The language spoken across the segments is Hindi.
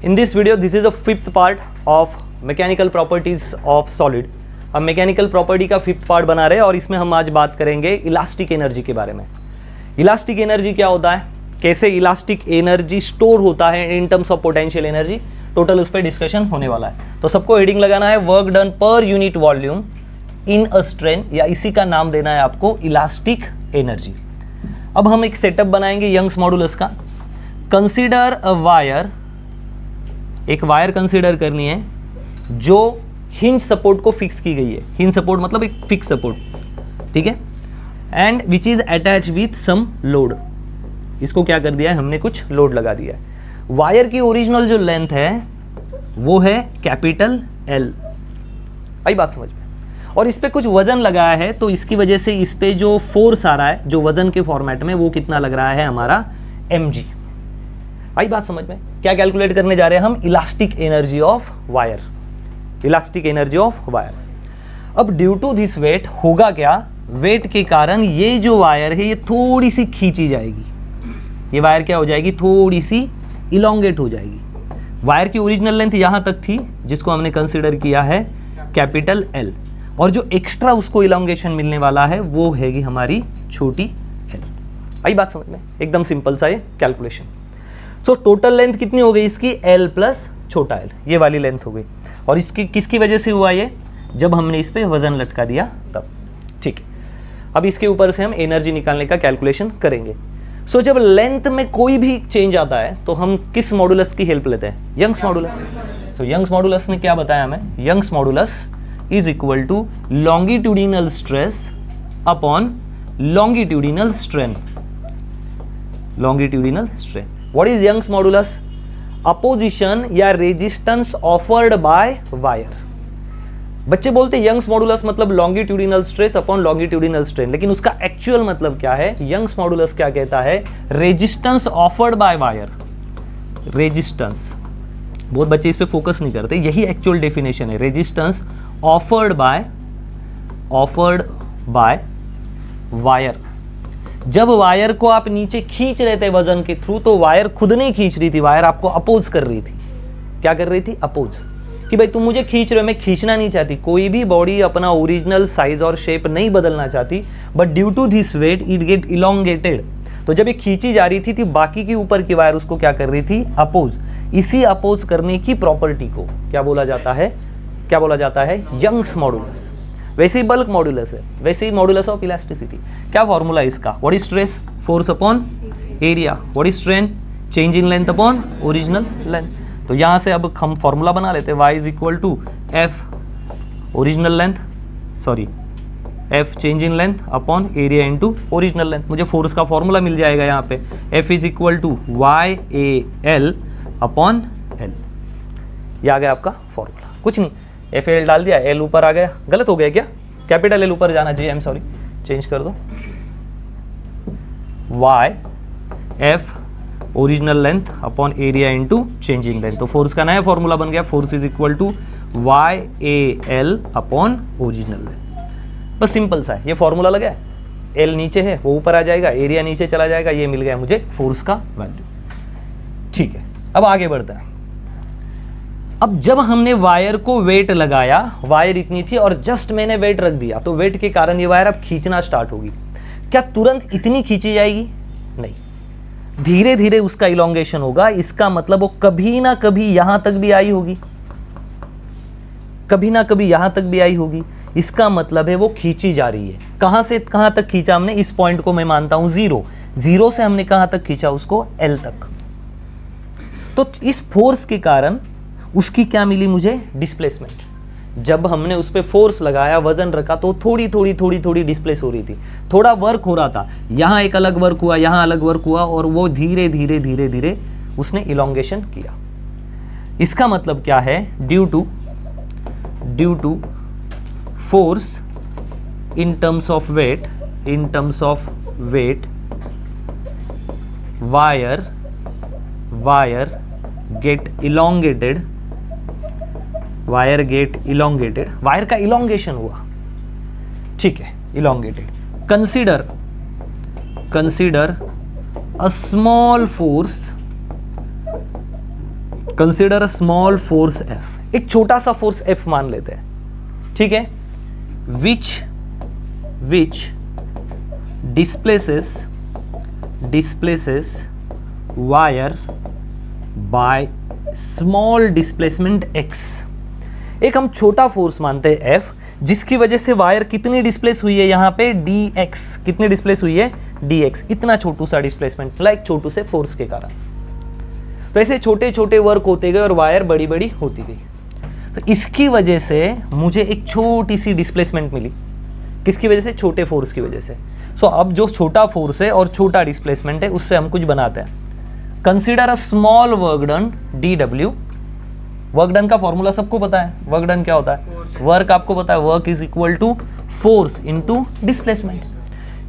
In this video, this is the fifth part of mechanical properties of solid. हम मैकेनिकल प्रॉपर्टी का फिफ्थ पार्ट बना रहे हैं और इसमें हम आज बात करेंगे इलास्टिक एनर्जी के बारे में। इलास्टिक एनर्जी क्या होता है, कैसे इलास्टिक एनर्जी स्टोर होता है इन terms of potential energy, total उस पर डिस्कशन होने वाला है। तो सबको हेडिंग लगाना है वर्क डन पर unit volume in a strain, या इसी का नाम देना है आपको इलास्टिक एनर्जी। अब हम एक सेटअप बनाएंगे यंग्स मॉडुलस का। कंसीडर अ वायर, एक वायर कंसीडर करनी है जो हिंज सपोर्ट को फिक्स की गई है। हिंज सपोर्ट मतलब एक फिक्स सपोर्ट, ठीक है, and which is attach with some load. इसको क्या कर दिया है हमने, कुछ लोड लगा दिया है। वायर की ओरिजिनल जो लेंथ है वो है कैपिटल एल, आई बात समझ में, और इस पे कुछ वजन लगाया है, तो इसकी वजह से इस पे जो फोर्स आ रहा है जो वजन के फॉर्मेट में, वो कितना लग रहा है हमारा mg। आई बात समझ में। क्या कैलकुलेट करने जा रहे हैं हम, elastic energy of wire, elastic energy of wire. अब ड्यू टू दिस वेट होगा क्या, वेट के कारण ये जो वायर है ये थोड़ी सी खींची जाएगी। ये वायर क्या हो जाएगी, थोड़ी सी इलोंगेट हो जाएगी। वायर की ओरिजिनल लेंथ यहां तक थी जिसको हमने कंसीडर किया है कैपिटल एल, और जो एक्स्ट्रा उसको इलोंगेशन मिलने वाला है वो हैगी हमारी छोटी एल। आई बात समझ में, एकदम सिंपल सा ये कैलकुलेशन। सो टोटल लेंथ कितनी हो गई इसकी, एल प्लस छोटा एल, ये वाली लेंथ हो गई। और इसकी किसकी वजह से हुआ ये, जब हमने इस पे वजन लटका दिया तब, ठीक है। अब इसके ऊपर से हम एनर्जी निकालने का कैलकुलेशन करेंगे। सो जब लेंथ में कोई भी चेंज आता है तो हम किस मॉडुलस की हेल्प लेते हैं, यंग्स मॉडुलस। तो यंग्स मॉडुलस ने क्या बताया हमें, Young's modulus is equal to longitudinal stress upon longitudinal strain. Longitudinal strain, what is Young's modulus, opposition या रेजिस्टेंस ऑफर्ड बाय वायर। बच्चे बोलते यंग्स मॉडुलस मतलब longitudinal stress upon longitudinal strain, लेकिन उसका एक्चुअल मतलब क्या है, यंग्स मॉडुलस क्या कहता है, resistance offered by wire. Resistance, बहुत बच्चे इस पे फोकस नहीं करते, यही एक्चुअल डेफिनेशन है, रेजिस्टेंस ऑफर्ड बाय वायर। जब वायर को आप नीचे खींच रहे थे वजन के थ्रू, तो वायर खुद नहीं खींच रही थी, वायर आपको अपोज कर रही थी। क्या कर रही थी, अपोज, कि भाई तुम मुझे खींच रहे हो, मैं खींचना नहीं चाहती। कोई भी बॉडी अपना ओरिजिनल साइज और शेप नहीं बदलना चाहती, but due to this weight it get elongated. तो जब ये खींची जा रही थी बाकी की ऊपर की वायर उसको क्या कर रही थी, अपोज। इसी अपोज करने की प्रॉपर्टी को क्या बोला जाता है, क्या बोला जाता है, यंग्स मॉडुलस। वैसे ही बल्क मॉडुलस है, वैसे ही मॉडुलस ऑफ इलास्टिसिटी। क्या फॉर्मूला इसका, what is stress, force upon area, what is strain, change in length upon original length. तो यहां से अब हम फॉर्मूला बना लेते हैं, y is equal to F original length, sorry F change in length upon area into original length. मुझे फोर्स का फॉर्मूला मिल जाएगा यहाँ पे, F is equal to Y A L upon L. ये आ गया आपका फॉर्मूला, कुछ नहीं, एफ एल डाल दिया, एल ऊपर आ गया। गलत हो गया क्या, कैपिटल एल ऊपर जाना चाहिए, आई एम सॉरी, चेंज कर दो, Y F original length upon area into changing length. तो फोर्स का नया फॉर्मूला बन गया, force is equal to Y A L upon original length. बस सिंपल सा है, ये फॉर्मूला लगा है, एल नीचे है वो ऊपर आ जाएगा, एरिया नीचे चला जाएगा, ये मिल गया मुझे फोर्स का वैल्यू। ठीक है, अब आगे बढ़ता है। अब जब हमने वायर को वेट लगाया, वायर इतनी थी और जस्ट मैंने वेट रख दिया, तो वेट के कारण ये वायर अब खींचना स्टार्ट होगी। क्या तुरंत इतनी खींची जाएगी, नहीं, धीरे धीरे उसका इलोंगेशन होगा। इसका मतलब वो कभी ना कभी यहां तक भी आई होगी, कभी ना कभी यहां तक भी आई होगी। इसका मतलब है वो खींची जा रही है। कहां से कहां तक खींचा हमने, इस पॉइंट को मैं मानता हूं जीरो, जीरो से हमने कहां तक खींचा उसको, एल तक। तो इस फोर्स के कारण उसकी क्या मिली मुझे, डिस्प्लेसमेंट। जब हमने उस पर फोर्स लगाया, वजन रखा, तो थोड़ी डिस्प्लेस हो रही थी, थोड़ा वर्क हो रहा था, यहाँ एक अलग वर्क हुआ, यहाँ अलग वर्क हुआ, और वो धीरे धीरे उसने इलोंगेशन किया। इसका मतलब क्या है, due to force in terms of weight, wire get elongated, wire का इलोंगेशन हुआ, ठीक है, elongated. Consider a small force consider a small force F, एक छोटा सा फोर्स F मान लेते हैं, ठीक है, विच displaces wire by small displacement x। एक हम छोटा फोर्स मानते हैं F, जिसकी वजह से वायर कितनी डिस्प्लेस हुई है यहाँ पे dx, कितनी डिस्प्लेस हुई है dx, इतना छोटू सा डिस्प्लेसमेंट मिला एक छोटू से फोर्स के कारण। तो ऐसे छोटे छोटे वर्क होते गए और वायर बड़ी बड़ी होती गई। तो इसकी वजह से मुझे एक छोटी सी डिस्प्लेसमेंट मिली, किसकी वजह से, छोटे फोर्स की वजह से। सो अब जो छोटा फोर्स है और छोटा डिस्प्लेसमेंट है उससे हम कुछ बनाते हैं। Consider a small work done dw। Work done का फॉर्मूला सबको पता है, वर्क डन क्या होता है, वर्क आपको पता है, work is equal to force into displacement.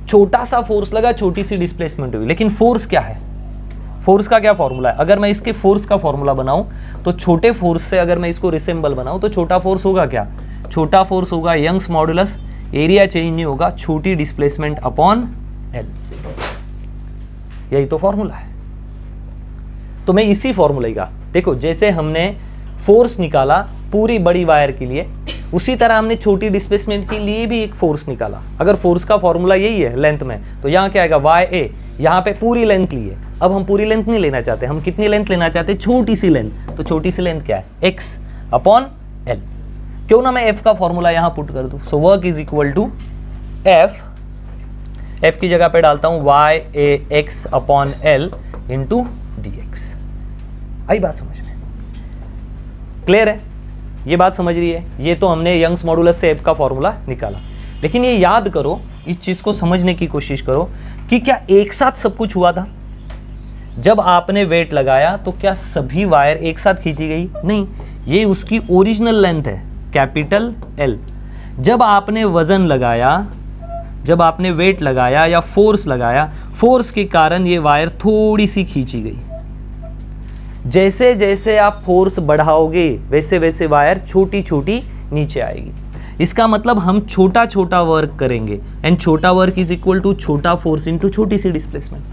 छोटा सा फोर्स लगा, छोटी सी डिस्प्लेसमेंट हुई, लेकिन फोर्स क्या है, फोर्स का क्या फॉर्मूला है। अगर मैं इसके फोर्स का फॉर्मूला बनाऊं तो छोटे फोर्स से अगर मैं इसको रिसेंबल बनाऊं तो छोटा फोर्स होगा क्या, छोटा फोर्स होगा यंग्स मॉडुलस, एरिया चेंज नहीं होगा, छोटी डिस्प्लेसमेंट अपॉन एल। यही तो फॉर्मूला है। तो मैं इसी फॉर्मूले का, देखो जैसे हमने फोर्स निकाला पूरी बड़ी वायर के लिए, उसी तरह हमने छोटी डिस्प्लेसमेंट के लिए भी एक फोर्स निकाला। अगर फोर्स का फॉर्मूला यही है लेंथ में, तो यहाँ क्या आएगा YA, यहाँ पे पूरी लेंथ ली है। अब हम पूरी लेंथ नहीं लेना चाहते, हम कितनी लेंथ लेना चाहते हैं, छोटी सी लेंथ। तो छोटी सी लेंथ क्या है, x अपॉन एल। क्यों ना मैं f का फॉर्मूला यहाँ पुट कर दूँ। So work is equal to f की जगह पे डालता हूँ YAX upon L into dx। आई बात समझ में, क्लियर है, ये बात समझ रही है। ये तो हमने यंग्स मॉडुलस से f का फॉर्मूला निकाला, लेकिन ये याद करो, इस चीज को समझने की कोशिश करो कि क्या एक साथ सब कुछ हुआ था। जब आपने वेट लगाया तो क्या सभी वायर एक साथ खींची गई, नहीं, ये उसकी ओरिजिनल लेंथ है कैपिटल L। जब आपने वजन लगाया, जब आपने वेट लगाया या फोर्स लगाया, फोर्स के कारण ये वायर थोड़ी सी खींची गई। जैसे जैसे आप फोर्स बढ़ाओगे वैसे वैसे वायर छोटी छोटी नीचे आएगी। इसका मतलब हम छोटा छोटा वर्क करेंगे, एंड छोटा वर्क इज इक्वल टू छोटा फोर्स इनटू छोटी सी डिस्प्लेसमेंट।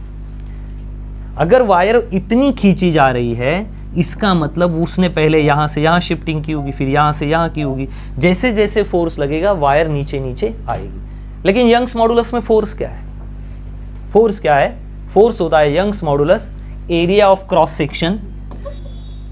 अगर वायर इतनी खींची जा रही है, इसका मतलब उसने पहले यहां से यहां शिफ्टिंग की होगी, फिर यहां से यहां की होगी। जैसे जैसे फोर्स लगेगा वायर नीचे नीचे आएगी। लेकिन यंग्स मॉडुलस में फोर्स क्या है, फोर्स क्या है, फोर्स होता है Young's modulus area of cross section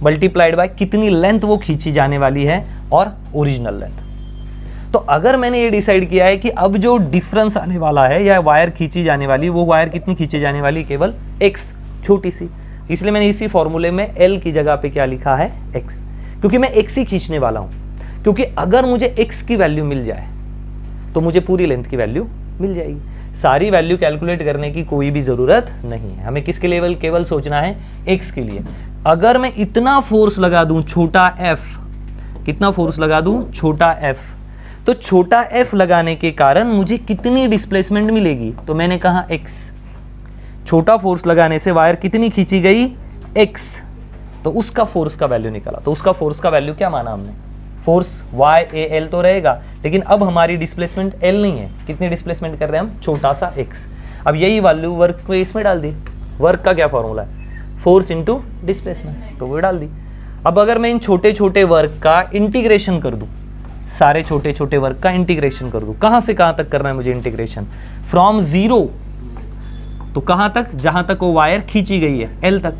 multiplied by कितनी लेंथ वो खींची जाने वाली है और ओरिजिनल लेंथ। तो अगर मैंने ये डिसाइड किया है कि अब जो डिफरेंस आने वाला है या वायर खींची जाने वाली, वो वायर कितनी खींची जाने वाली, केवल x, छोटी सी। इसलिए मैंने इसी फॉर्मूले में l की जगह पे क्या लिखा है, x, क्योंकि मैं x ही खींचने वाला हूं। क्योंकि अगर मुझे x की वैल्यू मिल जाए तो मुझे पूरी लेंथ की वैल्यू मिल जाएगी। सारी वैल्यू कैलकुलेट करने की कोई भी जरूरत नहीं है, हमें किसके लेवल केवल सोचना है x के लिए। अगर मैं इतना फोर्स लगा दूं छोटा f, कितना फोर्स लगा दूं, छोटा f, तो छोटा f लगाने के कारण मुझे कितनी डिस्प्लेसमेंट मिलेगी, तो मैंने कहा x। छोटा फोर्स लगाने से वायर कितनी खींची गई, x, तो उसका फोर्स का वैल्यू निकाला। तो उसका फोर्स का वैल्यू क्या माना हमने, फोर्स YAL तो रहेगा, लेकिन अब हमारी डिस्प्लेसमेंट L नहीं है। कितनी डिस्प्लेसमेंट कर रहे हैं हम, छोटा सा x। अब यही वैल्यू वर्क को इसमें डाल दी। वर्क का क्या फॉर्मूला है, फोर्स इंटू डिस्प्लेसमेंट, तो वो डाल दी। अब अगर मैं इन छोटे छोटे वर्क का इंटीग्रेशन कर दूं, सारे छोटे छोटे वर्क का इंटीग्रेशन कर दूं, कहां से कहां तक करना है मुझे इंटीग्रेशन, फ्रॉम 0 तो कहां तक, जहां तक वो वायर खींची गई है L तक।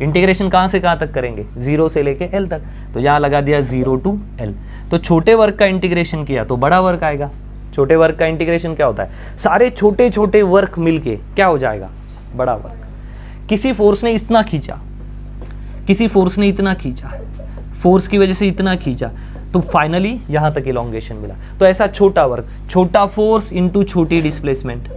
इंटीग्रेशन कहां से कहां तक करेंगे, 0 से लेके L तक। तो यहां लगा दिया 0 to L। तो छोटे वर्क का इंटीग्रेशन किया तो बड़ा वर्क आएगा। छोटे वर्क का इंटीग्रेशन क्या होता है, सारे छोटे छोटे वर्क मिलके क्या हो जाएगा, बड़ा वर्क। किसी फोर्स ने इतना खींचा, किसी फोर्स ने इतना खींचा, फोर्स की वजह से इतना खींचा, तो फाइनली यहां तक इलोंगेशन मिला। तो ऐसा छोटा वर्क, छोटा फोर्स इंटू छोटी डिस्प्लेसमेंट,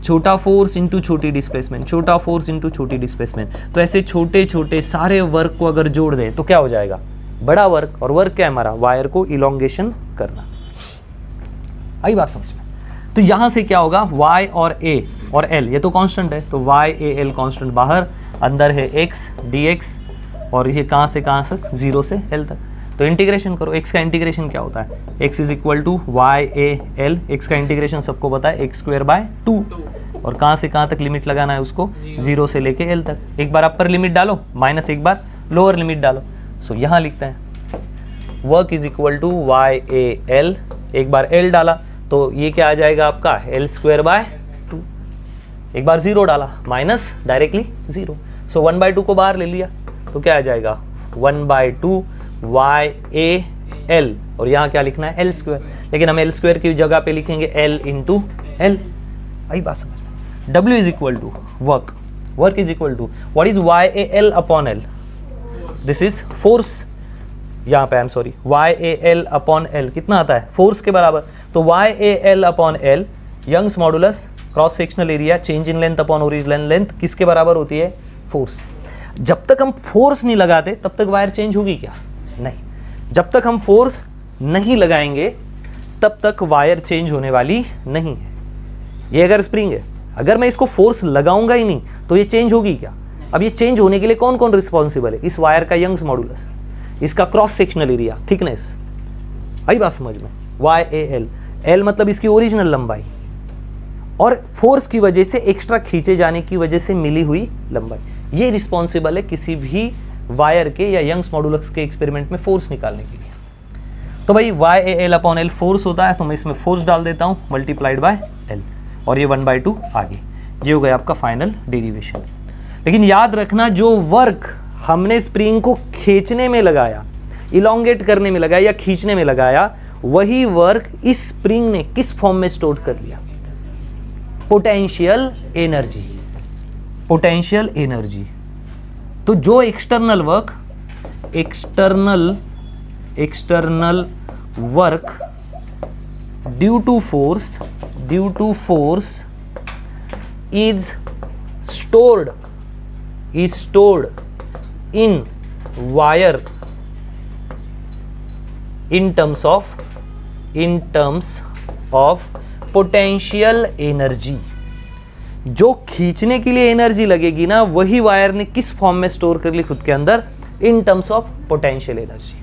छोटा फोर्स इंटू छोटी डिस्प्लेसमेंट, छोटा फोर्स इंटू छोटी डिस्प्लेसमेंट। तो ऐसे छोटे छोटे सारे वर्क को अगर जोड़ दें तो क्या हो जाएगा, बड़ा वर्क। और वर्क क्या है हमारा, वायर को इलोंगेशन करना। आई बात समझ में। तो यहां से क्या होगा, y और a और l, ये तो कांस्टेंट है, तो YAL कांस्टेंट बाहर, अंदर है x dx, और ये कहां से कहां तक, 0 से l तक। तो इंटीग्रेशन करो, x का इंटीग्रेशन क्या होता है, x is equal to YAL, x का इंटीग्रेशन सबको पता है x²/2, और कहां से कहां तक लिमिट लगाना है उसको, 0 से लेके l तक। एक बार अपर लिमिट डालो, माइनस एक बार लोअर लिमिट डालो। सो यहाँ लिखते हैं work is equal to YAL, एक बार L डाला तो ये क्या आ जाएगा आपका L²/2, एक बार 0 डाला माइनस डायरेक्टली 0, सो 1/2 को बाहर ले लिया तो क्या आ जाएगा 1/2 YAL, और यहाँ क्या लिखना है L², लेकिन हम L² की जगह पे लिखेंगे L इंटू L। आई बात समझ। W is equal to work, work is equal to what is YAL upon L, this is force, यहाँ पे I am sorry YAL upon L कितना आता है फोर्स के बराबर, तो YAL upon L Young's modulus cross sectional area change in length upon original length किसके बराबर होती है फोर्स। जब तक हम फोर्स नहीं लगाते तब तक वायर चेंज होगी क्या, नहीं, जब तक हम फोर्स नहीं लगाएंगे तब तक वायर चेंज होने वाली नहीं है। ये अगर स्प्रिंग है, अगर मैं इसको फोर्स लगाऊंगा ही नहीं तो ये चेंज होगी क्या। अब ये चेंज होने के लिए कौन कौन रिस्पॉन्सिबल है, इस वायर का यंग्स मॉडुलस, इसका क्रॉस सेक्शनल एरिया, थिकनेस, आई बात समझ में, YAL, L मतलब इसकी ओरिजिनल लंबाई, और फोर्स की वजह से एक्स्ट्रा खींचे जाने की वजह से मिली हुई लंबाई, ये रिस्पॉन्सिबल है किसी भी वायर के या यंग्स मॉडुलस के एक्सपेरिमेंट में फोर्स निकालने के लिए। तो भाई YAL अपॉन L फोर्स होता है, तो मैं इसमें फोर्स डाल देता हूँ मल्टीप्लाइड बाय L, और ये 1/2 आगे, ये हो गया आपका फाइनल डेरिवेशन। लेकिन याद रखना जो वर्क हमने स्प्रिंग को खींचने में लगाया, इलोंगेट करने में लगाया या खींचने में लगाया, वही वर्क इस स्प्रिंग ने किस फॉर्म में स्टोर कर लिया, पोटेंशियल एनर्जी, पोटेंशियल एनर्जी। तो जो external work, external work due to force is stored in wire in terms of potential energy। जो खींचने के लिए एनर्जी लगेगी ना, वही वायर ने किस फॉर्म में स्टोर कर ली खुद के अंदर, in terms of potential energy.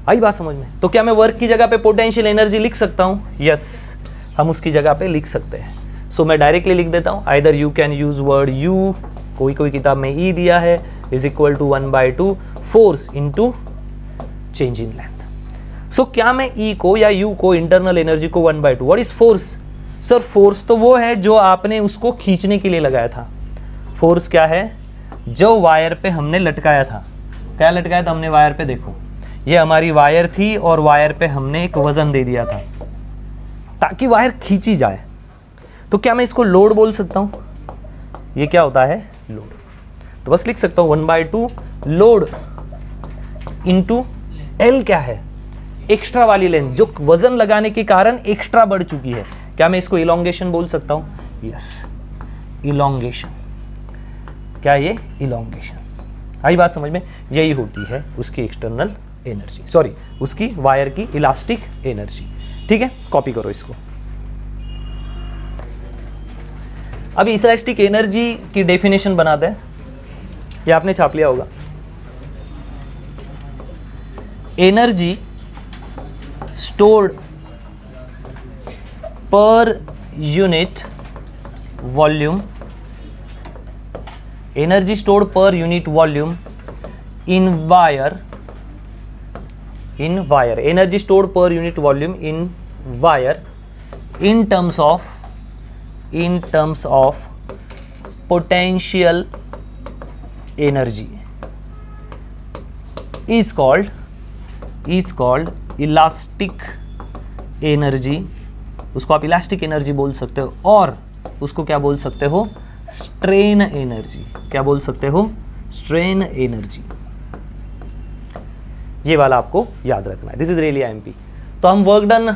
आई बात समझ में। तो क्या मैं वर्क की जगह पे पोटेंशियल एनर्जी लिख सकता हूं, यस, हम उसकी जगह पे लिख सकते हैं। सो मैं डायरेक्टली लिख देता हूँ, either you can use word U, कोई किताब में ई दिया है, is equal to 1/2 force into change in length. So क्या मैं ई को या यू को, इंटरनल एनर्जी को 1/2, what is force, sir force तो वो है जो आपने उसको खींचने के लिए लगाया था। फोर्स क्या है, जो वायर पे हमने लटकाया था, क्या लटकाया था हमने वायर पे, देखो ये हमारी वायर थी और वायर पे हमने एक वजन दे दिया था ताकि वायर खींची जाए। तो क्या मैं इसको लोड बोल सकता हूं, ये क्या होता है लोड, तो बस लिख सकता हूं 1/2 लोड इंटू L क्या है, एक्स्ट्रा वाली लेंथ जो वजन लगाने के कारण एक्स्ट्रा बढ़ चुकी है। क्या मैं इसको इलोंगेशन बोल सकता हूं, यस, इलोंगेशन। क्या ये इलोंगेशन, आई बात समझ में, यही होती है उसकी एक्सटर्नल एनर्जी, सॉरी उसकी वायर की इलास्टिक एनर्जी। ठीक है, कॉपी करो इसको। अभी इलास्टिक एनर्जी की डेफिनेशन बनाते हैं, ये आपने छाप लिया होगा। एनर्जी स्टोर्ड पर यूनिट वॉल्यूम, एनर्जी स्टोर्ड पर यूनिट वॉल्यूम इन वायर, एनर्जी स्टोर्ड पर unit volume in wire in terms of potential energy is called elastic energy। उसको आप इलास्टिक एनर्जी बोल सकते हो, और उसको क्या बोल सकते हो, स्ट्रेन एनर्जी। क्या बोल सकते हो, स्ट्रेन एनर्जी। ये वाला आपको याद रखना है, दिस इज रियली आईएमपी। तो हम वर्क डन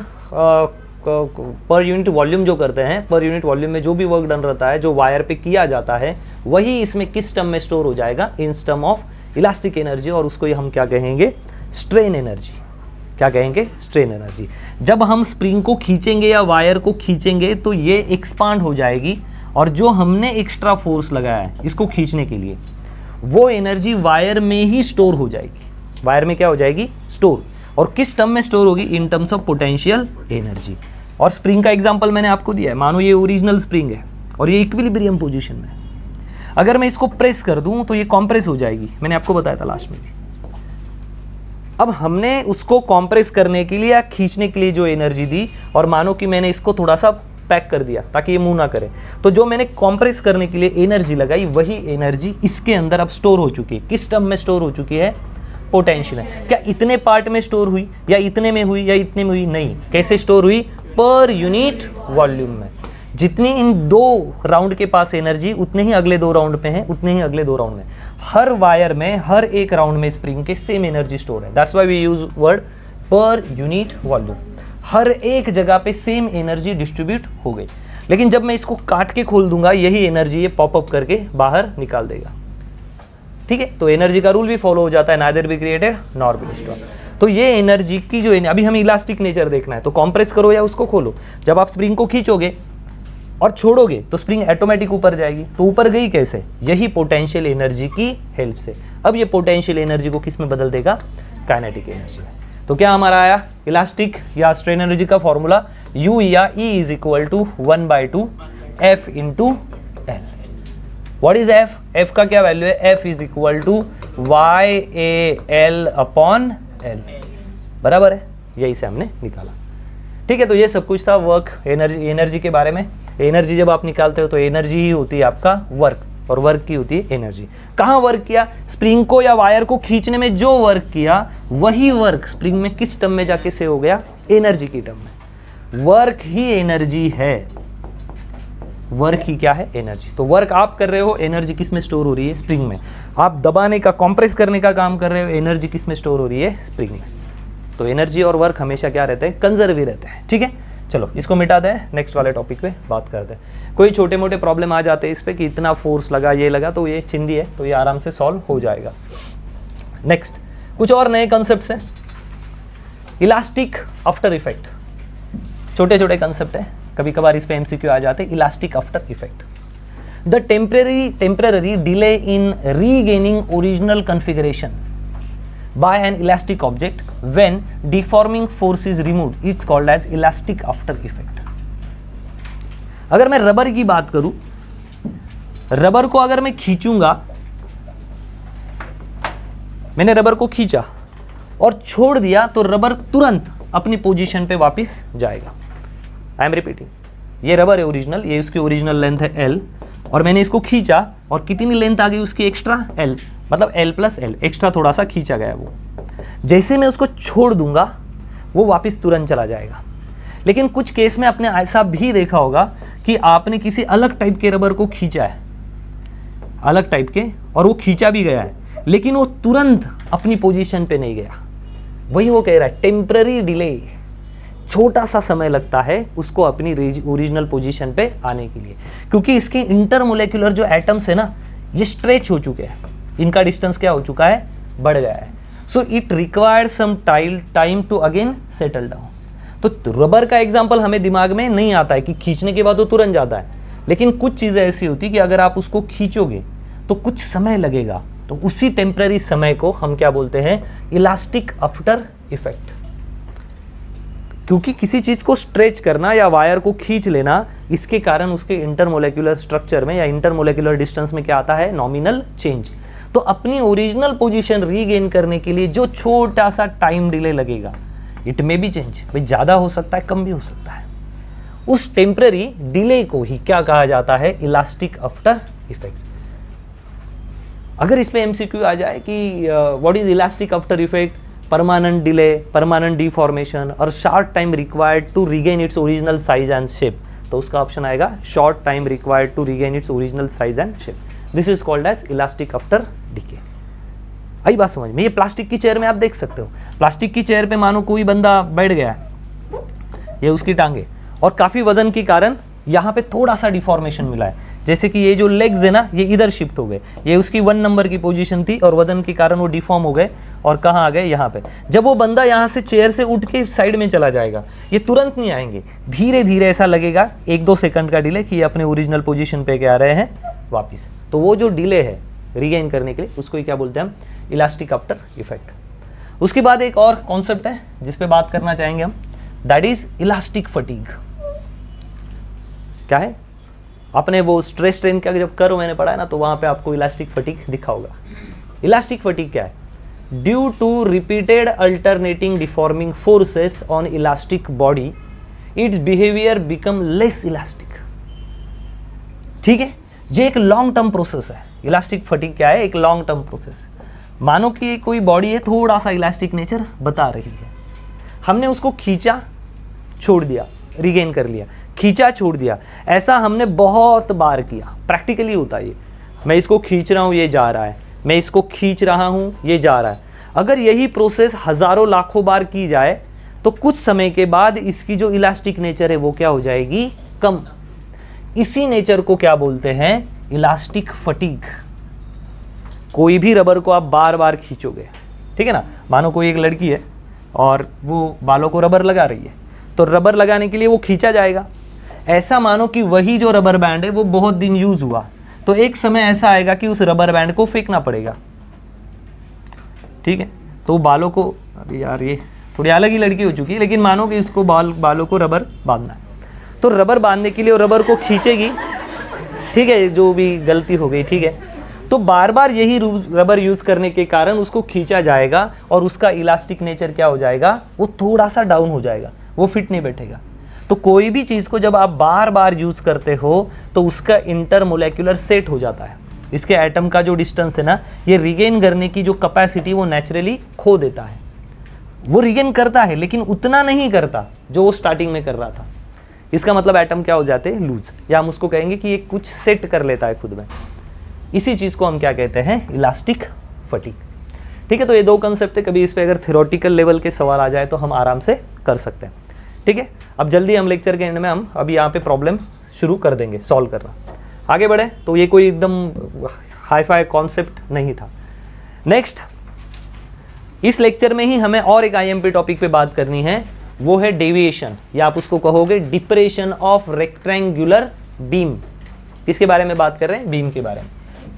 पर यूनिट वॉल्यूम जो करते हैं, पर यूनिट वॉल्यूम में जो भी वर्क डन रहता है, जो वायर पे किया जाता है, वही इसमें किस टर्म में स्टोर हो जाएगा, in term of elastic energy, और उसको हम क्या कहेंगे, स्ट्रेन एनर्जी। क्या कहेंगे, स्ट्रेन एनर्जी। जब हम स्प्रिंग को खींचेंगे या वायर को खींचेंगे तो ये एक्सपांड हो जाएगी, और जो हमने एक्स्ट्रा फोर्स लगाया है इसको खींचने के लिए, वो एनर्जी वायर में ही स्टोर हो जाएगी। वायर में क्या हो जाएगी, स्टोर। और किस टर्म में स्टोर होगी, इन टर्म्स ऑफ पोटेंशियल एनर्जी। और स्प्रिंग का एग्जांपल मैंने आपको दिया है, मानो ये ओरिजिनल स्प्रिंग है और ये इक्विलिब्रियम पोजीशन में है। अगर मैं इसको प्रेस कर दूं तो ये कॉम्प्रेस हो जाएगी, मैंने आपको बताया था लास्ट में भी। अब हमने उसको कॉम्प्रेस करने के लिए या खींचने के लिए जो एनर्जी दी, और मानो कि मैंने इसको थोड़ा सा पैक कर दिया ताकि ये मूव ना करे, तो जो मैंने कॉम्प्रेस करने के लिए एनर्जी लगाई वही एनर्जी इसके अंदर अब स्टोर हो चुकी है। किस टर्म में स्टोर हो चुकी है? पोटेंशियल है। क्या इतने पार्ट में स्टोर हुई, या इतने में हुई, या इतने में हुई? नहीं। कैसे स्टोर हुई? पर यूनिट वॉल्यूम में। जितनी इन 2 राउंड के पास एनर्जी, उतने ही अगले 2 राउंड पे है, उतने ही अगले 2 राउंड में। हर वायर में, हर एक राउंड में स्प्रिंग के सेम एनर्जी स्टोर है। That's why we use word per unit volume. हर एक जगह पे सेम एनर्जी डिस्ट्रीब्यूट हो गई। लेकिन जब मैं इसको काट के खोल दूंगा, यही एनर्जी ये पॉपअप करके बाहर निकाल देगा। ठीक है, तो एनर्जी का रूल भी फॉलो हो जाता है, neither be created nor be destroyed. तो ये एनर्जी की जो अभी हमें इलास्टिक नेचर देखना है, तो कॉम्प्रेस करो या उसको खोलो, जब आप स्प्रिंग को खींचोगे और छोड़ोगे तो स्प्रिंग ऑटोमेटिक ऊपर जाएगी। तो ऊपर गई कैसे? यही पोटेंशियल एनर्जी की हेल्प से। अब ये पोटेंशियल एनर्जी को किस में बदल देगा? काइनेटिक एनर्जी में। तो क्या हमारा आया? इलास्टिक या स्ट्रेन एनर्जी का फॉर्मूला U या E is equal to 1/2 F into L। What is F? F का क्या वैल्यू है? F is equal to YAL upon L। बराबर है, यही से हमने निकाला। ठीक है, तो ये सब कुछ था वर्क एनर्जी के बारे में। एनर्जी जब आप निकालते हो तो एनर्जी ही होती है आपका वर्क, और वर्क की होती है एनर्जी। कहाँ वर्क किया? स्प्रिंग को या वायर को खींचने में जो वर्क किया, वही वर्क स्प्रिंग में किस टर्म में जाके से हो गया? एनर्जी की टर्म में। वर्क ही एनर्जी है। वर्क ही क्या है? एनर्जी। तो वर्क आप कर रहे हो, एनर्जी किस में स्टोर हो रही है? स्प्रिंग में। आप दबाने का, कंप्रेस करने का काम कर रहे हो, एनर्जी किस में स्टोर हो रही है? स्प्रिंग में। तो एनर्जी और वर्क हमेशा क्या रहते हैं? कंजर्व ही रहते हैं। ठीक है, चलो इसको मिटा दें, नेक्स्ट वाले टॉपिक पे बात करते हैं। कोई छोटे मोटे प्रॉब्लम आ जाते हैं इस पे कि इतना फोर्स लगा, ये लगा, तो ये चिंदी है, तो ये आराम से सॉल्व हो जाएगा। नेक्स्ट कुछ और नए कंसेप्ट्स हैं। इलास्टिक आफ्टर इफेक्ट, छोटे छोटे कंसेप्ट है, कभी कभार इस पे एमसीक्यू आ जाते हैं। Elastic after effect, the temporary delay in regaining original configuration by an elastic object when deforming force is removed, it's called as elastic after effect। अगर मैं रबर की बात करूं, रबर को अगर मैं खींचूंगा, मैंने रबर को खींचा और छोड़ दिया, तो रबर तुरंत अपनी पोजीशन पे वापस जाएगा। आई एम रिपीटिंग, ये रबर है ओरिजिनल, ये उसकी ओरिजिनल लेंथ है L, और मैंने इसको खींचा और कितनी लेंथ आ गई उसकी? एक्स्ट्रा L, मतलब L प्लस L, एक्स्ट्रा थोड़ा सा खींचा गया वो। जैसे मैं उसको छोड़ दूंगा, वो वापस तुरंत चला जाएगा। लेकिन कुछ केस में आपने ऐसा भी देखा होगा कि आपने किसी अलग टाइप के रबर को खींचा है, अलग टाइप के, और वो खींचा भी गया है, लेकिन वो तुरंत अपनी पोजीशन पे नहीं गया। वही वो कह रहा है, टेम्पररी डिले, छोटा सा समय लगता है उसको अपनी ओरिजिनल पोजीशन पे आने के लिए, क्योंकि इसके इंटरमोलेक्युलर जो एटम्स है ना, ये स्ट्रेच हो चुके हैं, इनका डिस्टेंस क्या हो चुका है? बढ़ गया है। So it required some time to again settle down. तो रबर का एग्जांपल हमें दिमाग में नहीं आता है कि खींचने के बाद वो तुरंत जाता है, लेकिन कुछ चीजें ऐसी होती कि अगर आप उसको खींचोगे तो कुछ समय लगेगा, तो उसी टेम्पररी समय को हम क्या बोलते हैं? Elastic after effect. क्योंकि किसी चीज को स्ट्रेच करना या वायर को खींच लेना, इसके कारण उसके इंटरमोलेक्युलर स्ट्रक्चर में या इंटरमोलेक्युलर डिस्टेंस में क्या आता है? Nominal change. तो अपनी ओरिजिनल पोजीशन रीगेन करने के लिए जो छोटा सा टाइम डिले लगेगा, इट मे बी चेंज, भाई ज्यादा हो सकता है, कम भी हो सकता है, उस टेम्पररी डिले को ही क्या कहा जाता है? Elastic after effect. अगर इसमें एमसीक्यू आ जाए कि what is elastic after effect, permanent delay, permanent deformation और short time required to regain its original size and shape, तो उसका ऑप्शन आएगा short time required to regain its original size and shape. This is called as elastic after decay. आई बात समझ में? ये प्लास्टिक की चेयर में आप देख सकते हो, प्लास्टिक की चेयर पे मानो कोई बंदा बैठ गया है, ये उसकी टांगे, और काफी वजन के कारण यहाँ पे थोड़ा सा डिफॉर्मेशन मिला है, जैसे कि ये जो लेग्स है ना, ये इधर शिफ्ट हो गए, ये उसकी 1 नंबर की पोजीशन थी और वजन के कारण वो डिफॉर्म हो गए और कहाँ आ गए? यहाँ पे। जब वो बंदा यहाँ से चेयर से उठ के साइड में चला जाएगा, ये तुरंत नहीं आएंगे, धीरे धीरे ऐसा लगेगा 1-2 सेकंड का डिले कि ये अपने ओरिजिनल पोजीशन पे क्या आ रहे हैं? वापिस। तो वो जो डिले है रीगेन करने के लिए, उसको ही क्या बोलते हैं हम? Elastic after effect. उसके बाद एक और कॉन्सेप्ट है जिस पे बात करना चाहेंगे हम, दैट इज इलास्टिक फटीग। क्या है? अपने वो स्ट्रेस स्ट्रेन का जब कर्व मैंने पढ़ा है ना, तो वहाँ पे आपको इलास्टिक फटीग दिखा होगा। इलास्टिक फटीग क्या है? Due to repeated alternating deforming forces on elastic body its behaviour become less elastic. ठीक है, ये एक लॉन्ग टर्म प्रोसेस है। इलास्टिक फटीग क्या है? एक लॉन्ग टर्म प्रोसेस। मानो कि कोई बॉडी है, थोड़ा सा इलास्टिक नेचर बता रही है, हमने उसको खींचा, छोड़ दिया, रिगेन कर लिया, खींचा, छोड़ दिया, ऐसा हमने बहुत बार किया। प्रैक्टिकली होता है ये, मैं इसको खींच रहा हूँ, ये जा रहा है, मैं इसको खींच रहा हूँ, ये जा रहा है। अगर यही प्रोसेस हजारों लाखों बार की जाए तो कुछ समय के बाद इसकी जो इलास्टिक नेचर है वो क्या हो जाएगी? कम। इसी नेचर को क्या बोलते हैं? Elastic fatigue. कोई भी रबर को आप बार बार खींचोगे, ठीक है ना। मानो कोई एक लड़की है और वो बालों को रबर लगा रही है, तो रबर लगाने के लिए वो खींचा जाएगा। ऐसा मानो कि वही जो रबर बैंड है वो बहुत दिन यूज हुआ, तो एक समय ऐसा आएगा कि उस रबर बैंड को फेंकना पड़ेगा। ठीक है, तो बालों को, अभी यार ये थोड़ी अलग ही लड़की हो चुकी है, लेकिन मानो कि उसको बालों को रबर बांधना है, तो रबर बांधने के लिए वो रबर को खींचेगी। ठीक है, जो भी गलती हो गई, ठीक है, तो बार बार यही रबर यूज करने के कारण उसको खींचा जाएगा और उसका इलास्टिक नेचर क्या हो जाएगा? वो थोड़ा सा डाउन हो जाएगा, वो फिट नहीं बैठेगा। तो कोई भी चीज़ को जब आप बार बार यूज करते हो तो उसका इंटरमोलेक्युलर सेट हो जाता है। इसके एटम का जो डिस्टेंस है ना, ये रिगेन करने की जो कैपेसिटी वो नेचुरली खो देता है। वो रिगेन करता है लेकिन उतना नहीं करता जो वो स्टार्टिंग में कर रहा था। इसका मतलब एटम क्या हो जाते हैं? लूज, या हम उसको कहेंगे कि ये कुछ सेट कर लेता है खुद में। इसी चीज़ को हम क्या कहते हैं? Elastic fatigue. ठीक है, तो ये दो कंसेप्ट है, कभी इस पे अगर थ्योरेटिकल लेवल के सवाल आ जाए तो हम आराम से कर सकते हैं। ठीक है, अब जल्दी हम लेक्चर के एंड में हम अभी यहाँ पे प्रॉब्लम शुरू कर देंगे सॉल्व करना। आगे बढ़े, तो ये कोई एकदम हाई फाई कॉन्सेप्ट नहीं था। नेक्स्ट, इस लेक्चर में ही हमें और एक आईएमपी टॉपिक पे बात करनी है, वो है डेविएशन, या आप उसको कहोगे डिप्रेशन ऑफ रेक्टेंगुलर बीम। किसके बारे में बात कर रहे हैं? बीम के बारे में।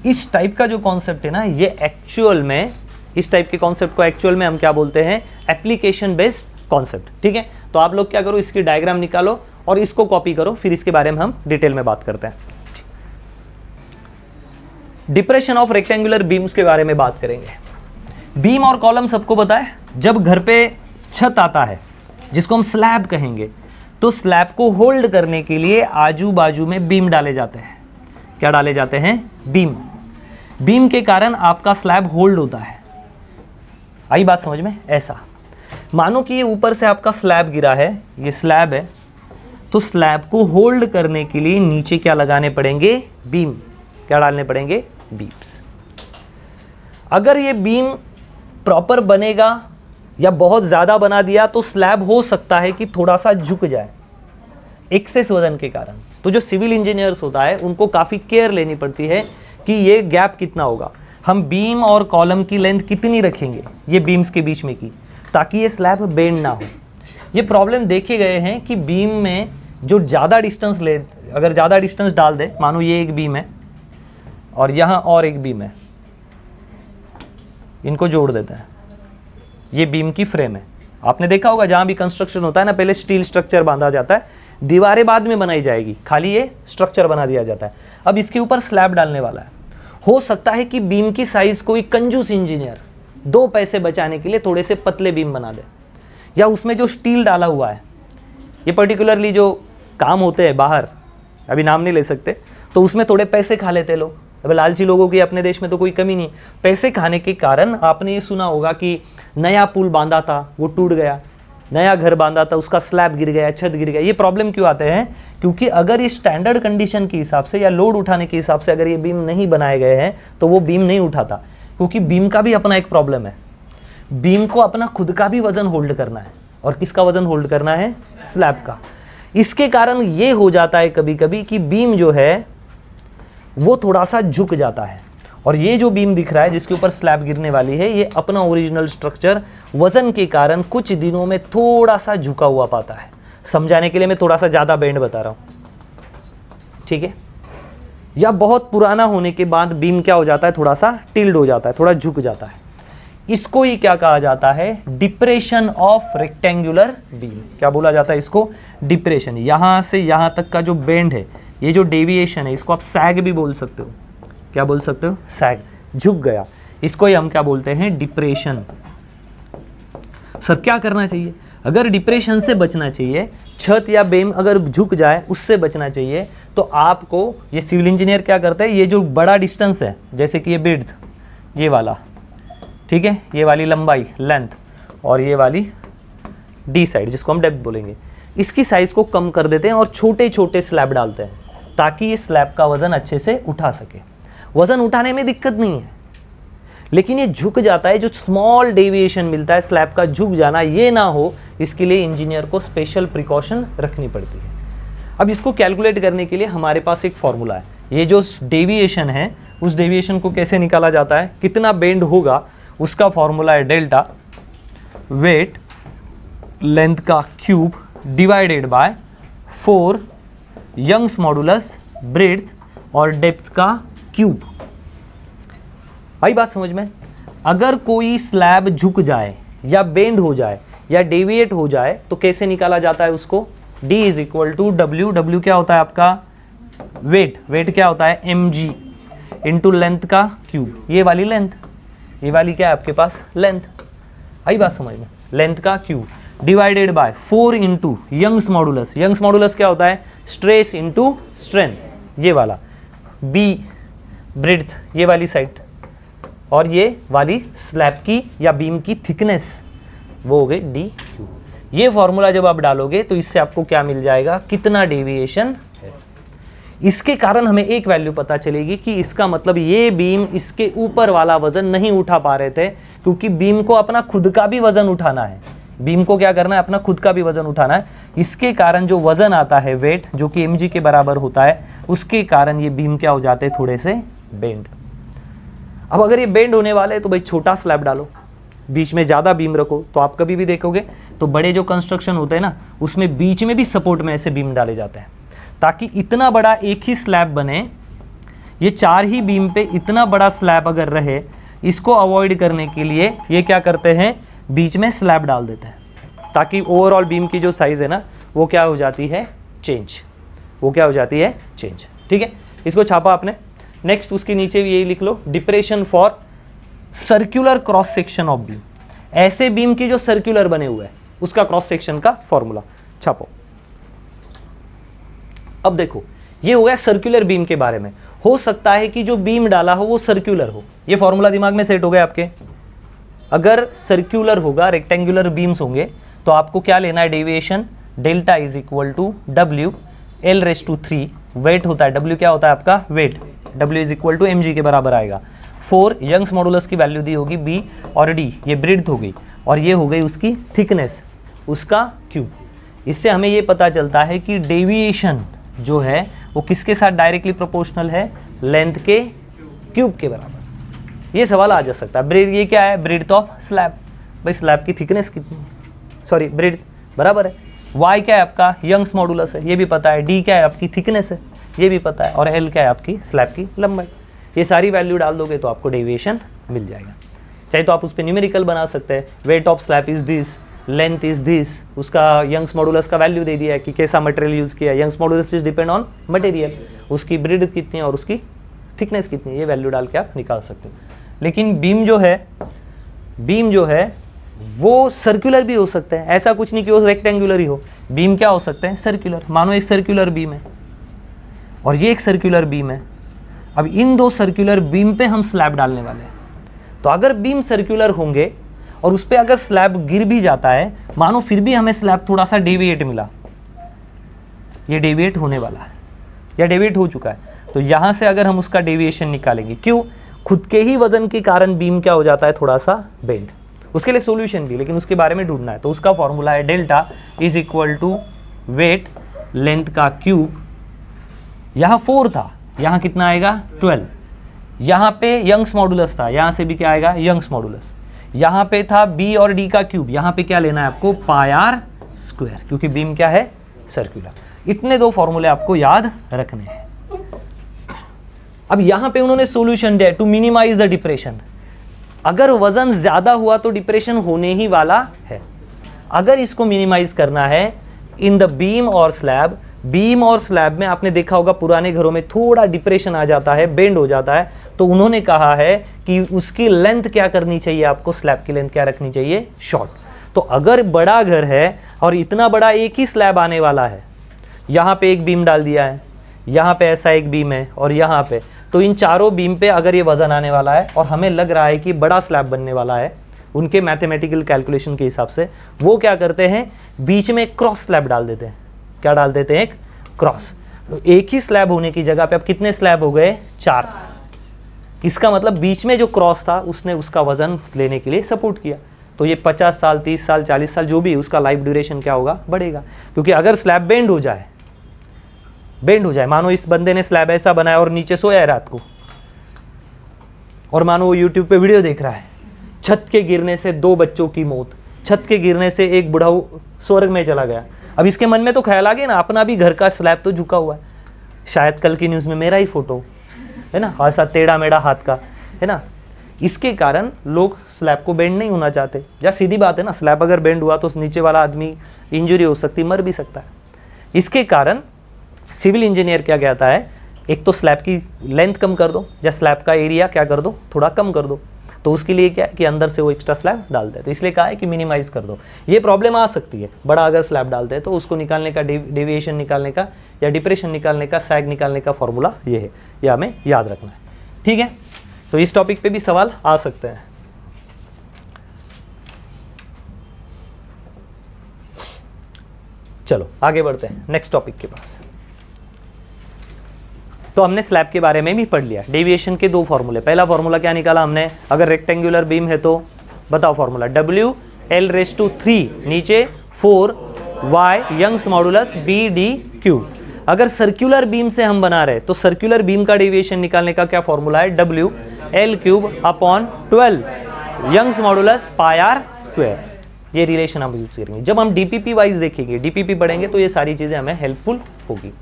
इस टाइप का जो कॉन्सेप्ट है ना, ये एक्चुअल में, इस टाइप के कॉन्सेप्ट को एक्चुअल में हम क्या बोलते हैं? Application based concept. ठीक है, तो आप लोग क्या करो, इसकी डायग्राम निकालो और इसको कॉपी करो, फिर इसके बारे में हम डिटेल में बात करते हैं। डिप्रेशन ऑफ रेक्टेंगुलर बीम्स के बारे में बात करेंगे। बीम और कॉलम सबको पता है, जब घर पे छत आता है जिसको हम स्लैब कहेंगे, तो स्लैब को होल्ड करने के लिए आजू बाजू में बीम डाले जाते हैं। क्या डाले जाते हैं? बीम। बीम के कारण आपका स्लैब होल्ड होता है। आई बात समझ में? ऐसा मानो कि ये ऊपर से आपका स्लैब गिरा है, ये स्लैब है, तो स्लैब को होल्ड करने के लिए नीचे क्या लगाने पड़ेंगे? बीम। क्या डालने पड़ेंगे? बीम्स। अगर ये बीम प्रॉपर बनेगा या बहुत ज़्यादा बना दिया तो स्लैब हो सकता है कि थोड़ा सा झुक जाए एक्सेस वजन के कारण। तो जो सिविल इंजीनियर्स होता है उनको काफ़ी केयर लेनी पड़ती है कि ये गैप कितना होगा, हम बीम और कॉलम की लेंथ कितनी रखेंगे ये बीम्स के बीच में की, ताकि ये स्लैब बेंड ना हो। ये प्रॉब्लम देखे गए हैं कि बीम में जो ज़्यादा डिस्टेंस ले, अगर ज़्यादा डिस्टेंस डाल दे, मानो ये एक बीम है और यहाँ और एक बीम है, इनको जोड़ देते हैं, ये बीम की फ्रेम है। आपने देखा होगा जहाँ भी कंस्ट्रक्शन होता है ना, पहले स्टील स्ट्रक्चर बांधा जाता है, दीवारें बाद में बनाई जाएगी, खाली ये स्ट्रक्चर बना दिया जाता है। अब इसके ऊपर स्लैब डालने वाला है। हो सकता है कि बीम की साइज कोई कंजूस इंजीनियर 2 पैसे बचाने के लिए थोड़े से पतले बीम बना दे, या उसमें जो स्टील डाला हुआ है, ये पर्टिकुलरली जो काम होते हैं बाहर, अभी नाम नहीं ले सकते, तो उसमें थोड़े पैसे खा लेते लोग। अब लालची लोगों की अपने देश में तो कोई कमी नहीं। पैसे खाने के कारण आपने ये सुना होगा कि नया पुल बांधा था वो टूट गया, नया घर बांधा था उसका स्लैब गिर गया, छत गिर गया। ये प्रॉब्लम क्यों आते हैं? क्योंकि अगर ये स्टैंडर्ड कंडीशन के हिसाब से या लोड उठाने के हिसाब से अगर ये बीम नहीं बनाए गए हैं तो वो बीम नहीं उठाता, क्योंकि बीम का भी अपना एक प्रॉब्लम है। बीम को अपना खुद का भी वजन होल्ड करना है, और किसका वजन होल्ड करना है? स्लैब का। इसके कारण ये हो जाता है कभी कभी कि बीम जो है वो थोड़ा सा झुक जाता है, और ये जो बीम दिख रहा है जिसके ऊपर स्लैब गिरने वाली है, ये अपना ओरिजिनल स्ट्रक्चर वजन के कारण कुछ दिनों में थोड़ा सा झुका हुआ पाता है। समझाने के लिए मैं थोड़ा सा ज़्यादा बेंड बता रहा हूँ, ठीक है। या बहुत पुराना होने के बाद बीम क्या हो जाता है? थोड़ा सा टिल्ड हो जाता है, थोड़ा झुक जाता है। इसको ही क्या कहा जाता है? Depression of rectangular beam. क्या बोला जाता है इसको? डिप्रेशन। यहाँ से यहाँ तक का जो बेंड है ये जो डेविएशन है इसको आप सैग भी बोल सकते हो। क्या बोल सकते हो? सैग, झुक गया। इसको ही हम क्या बोलते हैं? डिप्रेशन। सर क्या करना चाहिए? अगर डिप्रेशन से बचना चाहिए, छत या बीम अगर झुक जाए उससे बचना चाहिए, तो आपको ये सिविल इंजीनियर क्या करते हैं, ये जो बड़ा डिस्टेंस है जैसे कि ये विड्थ, ये वाला, ठीक है, ये वाली लंबाई लेंथ, और ये वाली डी साइड जिसको हम डेप्थ बोलेंगे, इसकी साइज को कम कर देते हैं और छोटे छोटे स्लैब डालते हैं ताकि ये स्लैब का वजन अच्छे से उठा सके। वजन उठाने में दिक्कत नहीं है, लेकिन ये झुक जाता है, जो स्मॉल डेविएशन मिलता है स्लैब का झुक जाना, ये ना हो, इसके लिए इंजीनियर को स्पेशल प्रिकॉशन रखनी पड़ती है। अब इसको कैलकुलेट करने के लिए हमारे पास एक फॉर्मूला है। ये जो डेविएशन है उस डेविएशन को कैसे निकाला जाता है, कितना बेंड होगा, उसका फॉर्मूला है डेल्टा वेट लेंथ का cube divided by 4 Young's modulus breadth और डेप्थ का क्यूब। आई बात समझ में? अगर कोई स्लैब झुक जाए या बेंड हो जाए या डेविएट हो जाए तो कैसे निकाला जाता है उसको? D is equal to W, W क्या होता है आपका? वेट, वेट क्या होता है? mg इंटू लेंथ का क्यूब, ये वाली लेंथ, ये वाली क्या है आपके पास? लेंथ। आई बात समझ में? लेंथ का cube divided by 4 into Young's modulus, Young's modulus क्या होता है? स्ट्रेस इंटू स्ट्रेंथ, ये वाला, B ब्रेड्थ, ये वाली साइड, और ये वाली स्लैब की या बीम की थिकनेस, वो हो गई डी क्यू। ये फॉर्मूला जब आप डालोगे तो इससे आपको क्या मिल जाएगा? कितना डेविएशन है। इसके कारण हमें एक वैल्यू पता चलेगी कि इसका मतलब ये बीम इसके ऊपर वाला वजन नहीं उठा पा रहे थे, क्योंकि बीम को अपना खुद का भी वजन उठाना है। बीम को क्या करना है? अपना खुद का भी वजन उठाना है। इसके कारण जो वजन आता है वेट, जो कि mg के बराबर होता है, उसके कारण ये बीम क्या हो जाते हैं? थोड़े से बेंड। अब अगर ये बेंड होने वाले हैं तो भाई छोटा स्लैब डालो, बीच में ज़्यादा बीम रखो। तो आप कभी भी देखोगे तो बड़े जो कंस्ट्रक्शन होते हैं ना, उसमें बीच में भी सपोर्ट में ऐसे बीम डाले जाते हैं ताकि इतना बड़ा एक ही स्लैब बने। ये 4 ही बीम पे इतना बड़ा स्लैब अगर रहे, इसको अवॉइड करने के लिए ये क्या करते हैं? बीच में स्लैब डाल देते हैं ताकि ओवरऑल बीम की जो साइज़ है ना वो क्या हो जाती है? चेंज, वो क्या हो जाती है? चेंज। ठीक है, इसको छापा आपने। नेक्स्ट उसके नीचे भी यही लिख लो, depression for circular cross section of beam. ऐसे बीम की जो सर्कुलर बने हुए हैं उसका क्रॉस सेक्शन का फॉर्मूला छापो। अब देखो, ये हो गया सर्कुलर बीम के बारे में। हो सकता है कि जो बीम डाला हो वो सर्कुलर हो, ये फॉर्मूला दिमाग में सेट हो गया आपके। अगर सर्कुलर होगा, रेक्टेंगुलर बीम्स होंगे, तो आपको क्या लेना है? Deviation delta is equal to W L raise to 3, weight होता है, डब्ल्यू क्या होता है आपका? Weight, W is equal to mg के बराबर आएगा। 4 यंग्स मॉडुलस की वैल्यू दी होगी b और d, ये ब्रेड्थ हो गई, और ये हो गई उसकी थिकनेस, उसका क्यूब। इससे हमें ये पता चलता है कि डेविएशन जो है वो किसके साथ डायरेक्टली प्रोपोर्शनल है? लेंथ के क्यूब के बराबर। ये सवाल आ जा सकता है। ब्रेड, ये क्या है? Breadth of slab. भाई स्लैब की थिकनेस कितनी है? सॉरी, ब्रेड्थ बराबर है। y क्या है आपका? यंग्स मॉडुलस है, ये भी पता है। d क्या है आपकी? थिकनेस है, ये भी पता है। और l क्या है आपकी? स्लैब की लंबाई। ये सारी वैल्यू डाल दोगे तो आपको डेविएशन मिल जाएगा। चाहे तो आप उस पर न्यूमेरिकल बना सकते हैं, weight of slab is this, length is this, उसका यंग्स मॉडुलस का वैल्यू दे दिया है कि कैसा मटेरियल यूज किया। Young's modulus is depend on material, उसकी ब्रेड्थ कितनी है और उसकी थिकनेस कितनी है, ये वैल्यू डाल के आप निकाल सकते हो। लेकिन बीम जो है वो सर्कुलर भी हो सकते हैं, ऐसा कुछ नहीं कि वो रेक्टेंगुलर ही हो। बीम क्या हो सकते हैं? सर्कुलर। मानो एक सर्कुलर बीम है और ये एक सर्कुलर बीम है। अब इन दो सर्कुलर बीम पे हम स्लैब डालने वाले हैं। तो अगर बीम सर्कुलर होंगे और उस पर अगर स्लैब गिर भी जाता है, मानो फिर भी हमें स्लैब थोड़ा सा डेविएट मिला, ये डेविएट होने वाला है या डेविएट हो चुका है, तो यहां से अगर हम उसका डेविएशन निकालेंगे, क्यों? खुद के ही वजन के कारण बीम क्या हो जाता है? थोड़ा सा बेंड। उसके लिए सॉल्यूशन भी, लेकिन उसके बारे में ढूंढना है। तो उसका फॉर्मूला है delta is equal to weight length का क्यूब। यहाँ 4 था, यहाँ कितना आएगा? 12। यहाँ पे यंग्स मॉडुलस था, यहाँ से भी क्या आएगा? Young's modulus. यहाँ पे था b और d का क्यूब, यहाँ पे क्या लेना है आपको? पाई आर स्क्वायर, क्योंकि बीम क्या है? सर्कुलर। इतने 2 फॉर्मूले आपको याद रखने हैं। अब यहाँ पे उन्होंने सॉल्यूशन दिया टू मिनिमाइज द डिप्रेशन। अगर वजन ज्यादा हुआ तो डिप्रेशन होने ही वाला है। अगर इसको मिनिमाइज करना है इन द बीम और स्लैब, बीम और स्लैब में आपने देखा होगा पुराने घरों में थोड़ा डिप्रेशन आ जाता है, बेंड हो जाता है, तो उन्होंने कहा है कि उसकी लेंथ क्या करनी चाहिए, आपको स्लैब की लेंथ क्या रखनी चाहिए, शॉर्ट। तो अगर बड़ा घर है और इतना बड़ा एक ही स्लैब आने वाला है, यहाँ पे एक बीम डाल दिया है, यहाँ पे ऐसा एक बीम है और यहाँ पे, तो इन चारों बीम पे अगर ये वजन आने वाला है और हमें लग रहा है कि बड़ा स्लैब बनने वाला है, उनके मैथमेटिकल कैलकुलेशन के हिसाब से वो क्या करते हैं, बीच में एक क्रॉस स्लैब डाल देते हैं। क्या डाल देते हैं, एक क्रॉस। तो एक ही स्लैब होने की जगह पे अब कितने स्लैब हो गए, 4। इसका मतलब बीच में जो क्रॉस था उसने उसका वजन लेने के लिए सपोर्ट किया। तो ये 50 साल 30 साल 40 साल जो भी उसका लाइफ ड्यूरेशन क्या होगा, बढ़ेगा। क्योंकि अगर स्लैब बेंड हो जाए, मानो इस बंदे ने स्लैब ऐसा बनाया और नीचे सोया है रात को, और मानो वो यूट्यूब पे वीडियो देख रहा है, छत के गिरने से 2 बच्चों की मौत, छत के गिरने से एक बुढ़ाऊ स्वर्ग में चला गया। अब इसके मन में तो ख्याल आ गया ना, अपना भी घर का स्लैब तो झुका हुआ है, शायद कल की न्यूज़ में मेरा ही फोटो है ना, ऐसा टेढ़ा मेढ़ा हाथ का है ना। इसके कारण लोग स्लैब को बेंड नहीं होना चाहते। या सीधी बात है ना, स्लैब अगर बेंड हुआ तो नीचे वाला आदमी इंजरी हो सकती, मर भी सकता है। इसके कारण सिविल इंजीनियर क्या कहता है, एक तो स्लैब की लेंथ कम कर दो या स्लैब का एरिया क्या कर दो, थोड़ा कम कर दो। तो उसके लिए क्या है कि अंदर से वो एक्स्ट्रा स्लैब डालते हैं। तो इसलिए कहा है कि मिनिमाइज कर दो। ये प्रॉब्लम आ सकती है, बड़ा अगर स्लैब डालते हैं तो उसको निकालने का, डेविएशन निकालने का या डिप्रेशन निकालने का, सैग निकालने का फॉर्मूला ये है, यह हमें याद रखना है। ठीक है, तो इस टॉपिक पे भी सवाल आ सकते हैं। चलो आगे बढ़ते हैं नेक्स्ट टॉपिक के पास। तो हमने स्लैब के बारे में भी पढ़ लिया, डेविएशन के 2 फॉर्मूले। पहला फॉर्मूला क्या निकाला हमने, अगर रेक्टेंगुलर बीम है तो बताओ फॉर्मूला, WL⁻³ नीचे 4y यंग्स मॉडुलस BD³। अगर सर्कुलर बीम से हम बना रहे तो सर्कुलर बीम का डेविएशन निकालने का क्या फॉर्मूला है, WL⁻³ यंग्स मॉडुलस πr²। ये रिलेशन हम यूज करेंगे। जब हम DPP वाइज देखेंगे, DPP पढ़ेंगे तो ये सारी चीजें हमें हेल्पफुल होगी।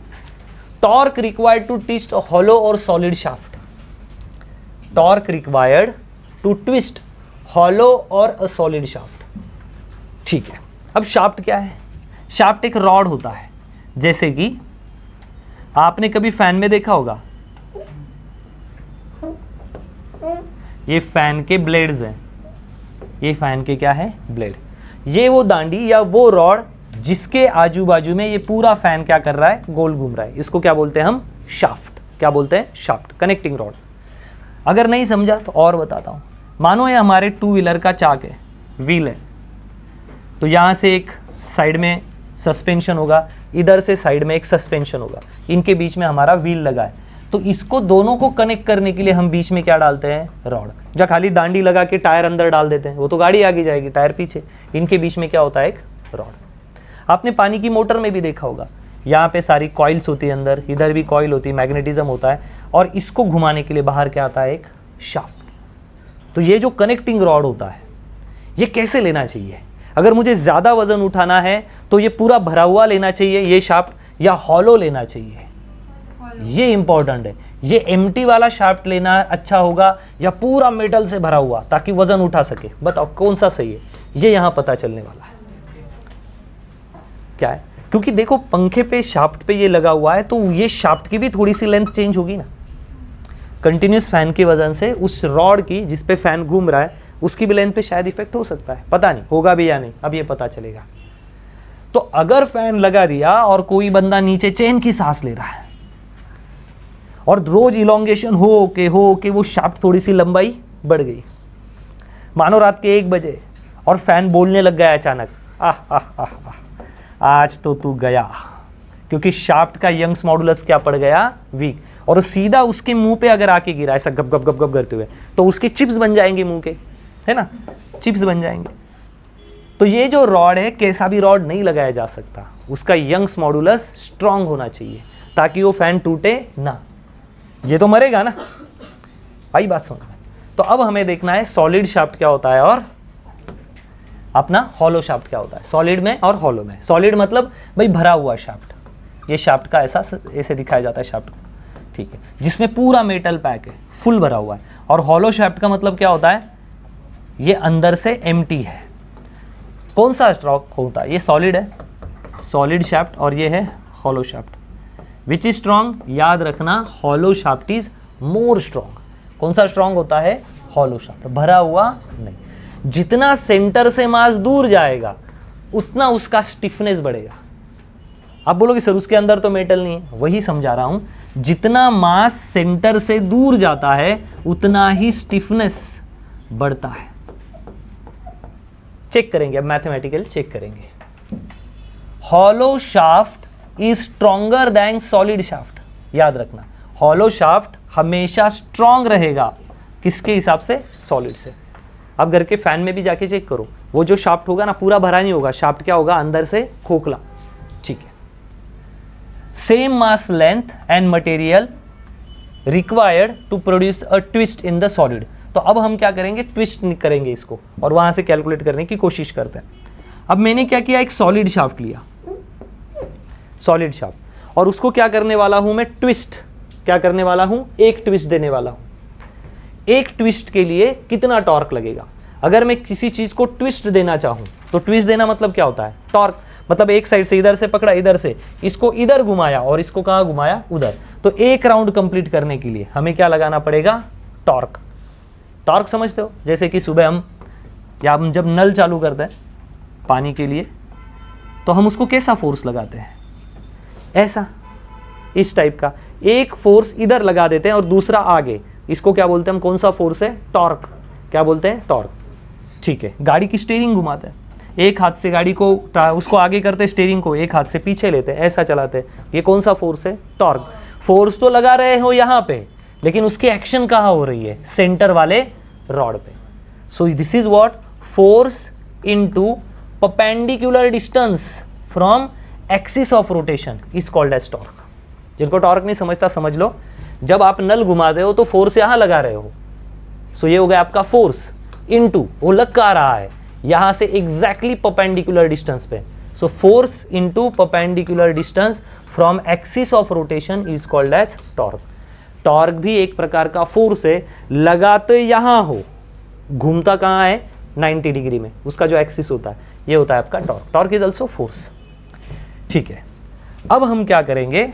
Torque required to twist hollow और solid shaft, torque required to twist hollow और अ सॉलिड शाफ्ट। ठीक है, अब शाफ्ट क्या है, शाफ्ट एक रॉड होता है। जैसे कि आपने कभी फैन में देखा होगा, ये फैन के ब्लेड्स हैं, ये फैन के क्या है, ब्लेड। ये वो दांडी या वो रॉड जिसके आजू बाजू में ये पूरा फैन क्या कर रहा है, गोल घूम रहा है, इसको क्या बोलते हैं हम, शाफ्ट। क्या बोलते हैं, शाफ्ट, कनेक्टिंग रॉड। अगर नहीं समझा तो और बताता हूं। मानो ये हमारे 2 व्हीलर का चाक है, व्हील है, तो यहां से एक साइड में सस्पेंशन होगा, इधर से साइड में एक सस्पेंशन होगा, इनके बीच में हमारा व्हील लगा है। तो इसको दोनों को कनेक्ट करने के लिए हम बीच में क्या डालते हैं, रॉड। या खाली दांडी लगा के टायर अंदर डाल देते हैं, वो तो गाड़ी आगे जाएगी, टायर पीछे। इनके बीच में क्या होता है, एक रॉड। आपने पानी की मोटर में भी देखा होगा, यहाँ पे सारी कॉइल्स होती है अंदर, इधर भी कॉइल होती है, मैग्नेटिज्म होता है, और इसको घुमाने के लिए बाहर क्या आता है, एक शाफ्ट। तो ये जो कनेक्टिंग रॉड होता है, ये कैसे लेना चाहिए, अगर मुझे ज़्यादा वजन उठाना है तो ये पूरा भरा हुआ लेना चाहिए ये शाफ्ट, या हॉलो लेना चाहिए, ये इंपॉर्टेंट है। ये एम्प्टी वाला शाफ्ट लेना अच्छा होगा या पूरा मेटल से भरा हुआ, ताकि वजन उठा सके। बताओ कौन सा सही है, ये यहाँ पता चलने वाला है। क्या है, क्योंकि देखो पंखे पे शाफ्ट पे ये लगा हुआ है, तो ये शाफ्ट की भी थोड़ी सी लेंथ चेंज होगी ना, कंटिन्यूस फैन की वजन से उस रॉड की जिस पे फैन घूम रहा है उसकी भी लेंथ पे शायद इफेक्ट हो सकता है, पता नहीं होगा भी या नहीं, अब ये पता चलेगा। तो अगर फैन लगा दिया और कोई बंदा नीचे चैन की सांस ले रहा है और रोज इलोंगेशन हो के वो शाफ्ट थोड़ी सी लंबाई बढ़ गई, मानो रात के 1 बजे और फैन बोलने लग गया अचानक, आज तो तू गया, क्योंकि शाफ्ट का यंग्स मॉडुलस क्या पड़ गया, वीक, और सीधा उसके मुंह पे अगर आके गिरा ऐसा गप गप गप गप करते हुए, तो उसके चिप्स बन जाएंगे मुंह के, है ना, चिप्स बन जाएंगे। तो ये जो रॉड है, कैसा भी रॉड नहीं लगाया जा सकता, उसका यंग्स मॉडुलस स्ट्रांग होना चाहिए ताकि वो फैन टूटे ना, ये तो मरेगा ना। आई बात सुन। तो अब हमें देखना है सॉलिड शाफ्ट क्या होता है और अपना हॉलो शाफ्ट क्या होता है, सॉलिड में और हॉलो में। सॉलिड मतलब भाई भरा हुआ शाफ्ट, ये शाफ्ट का ऐसे दिखाया जाता है शाफ्ट को, ठीक है, जिसमें पूरा मेटल पैक है, फुल भरा हुआ है। और हॉलो शाफ्ट का मतलब क्या होता है, ये अंदर से एम्प्टी है। कौन सा स्ट्रोक होता है, ये सॉलिड है, सॉलिड शाफ्ट, और ये है hollow shaft. Which is strong, याद रखना hollow shaft is more strong. कौन सा स्ट्रॉन्ग होता है, हॉलो शाफ्ट, भरा हुआ नहीं। जितना सेंटर से मास दूर जाएगा उतना उसका स्टिफनेस बढ़ेगा। आप बोलोगे सर उसके अंदर तो मेटल नहीं है, वही समझा रहा हूं, जितना मास सेंटर से दूर जाता है उतना ही स्टिफनेस बढ़ता है। चेक करेंगे, अब मैथमेटिकल चेक करेंगे। Hollow shaft is stronger than solid shaft. याद रखना हॉलो शाफ्ट हमेशा स्ट्रॉन्ग रहेगा, किसके हिसाब से, सॉलिड से। अब घर के फैन में भी जाके चेक करो, वो जो शाफ्ट होगा ना पूरा भरा नहीं होगा, शाफ्ट क्या होगा, अंदर से खोखला। ठीक है, same mass length and material required to produce a twist in the solid. तो अब हम क्या करेंगे, ट्विस्ट करेंगे इसको और वहां से कैलकुलेट करने की कोशिश करते हैं। अब मैंने क्या किया, एक सॉलिड शाफ्ट लिया, सॉलिड शाफ्ट, और उसको क्या करने वाला हूं मैं, ट्विस्ट। क्या करने वाला हूं, एक ट्विस्ट देने वाला हूं। एक ट्विस्ट के लिए कितना टॉर्क लगेगा। अगर मैं किसी चीज को ट्विस्ट देना चाहूं तो ट्विस्ट देना मतलब क्या होता है, टॉर्क। मतलब एक साइड से इधर से पकड़ा, इधर से इसको इधर घुमाया और इसको कहां घुमाया, उधर। तो एक राउंड कंप्लीट करने के लिए हमें क्या लगाना पड़ेगा, टॉर्क। टॉर्क समझते हो, जैसे कि सुबह हम जब नल चालू करते हैं पानी के लिए तो हम उसको कैसा फोर्स लगाते हैं, ऐसा, इस टाइप का। एक फोर्स इधर लगा देते हैं और दूसरा आगे, इसको क्या बोलते हैं हम, कौन सा फोर्स है, टॉर्क। क्या बोलते हैं, टॉर्क। ठीक है, गाड़ी की स्टीयरिंग घुमाते हैं, एक हाथ से गाड़ी को उसको आगे करते हैं, स्टीयरिंग को एक हाथ से पीछे लेते हैं, ऐसा चलाते हैं। ये कौन सा फोर्स है, टॉर्क। फोर्स तो लगा रहे हो यहाँ पे, लेकिन उसकी एक्शन कहाँ हो रही है, सेंटर वाले रॉड पे। So this is what, force into perpendicular distance from axis of rotation is called as torque. जिनको टॉर्क नहीं समझता समझ लो, जब आप नल घुमाते हो तो फोर्स यहां लगा रहे हो, सो ये हो गया आपका फोर्स इनटू, वो लग का रहा है यहां से एग्जैक्टली परपेंडिकुलर डिस्टेंस पे। So force into perpendicular distance from axis of rotation is called as torque. Torque भी एक प्रकार का फोर्स है, लगाते यहां हो, घूमता कहां है, 90 डिग्री में, उसका जो एक्सिस होता है ये होता है आपका torque. Torque is also force. ठीक है, अब हम क्या करेंगे,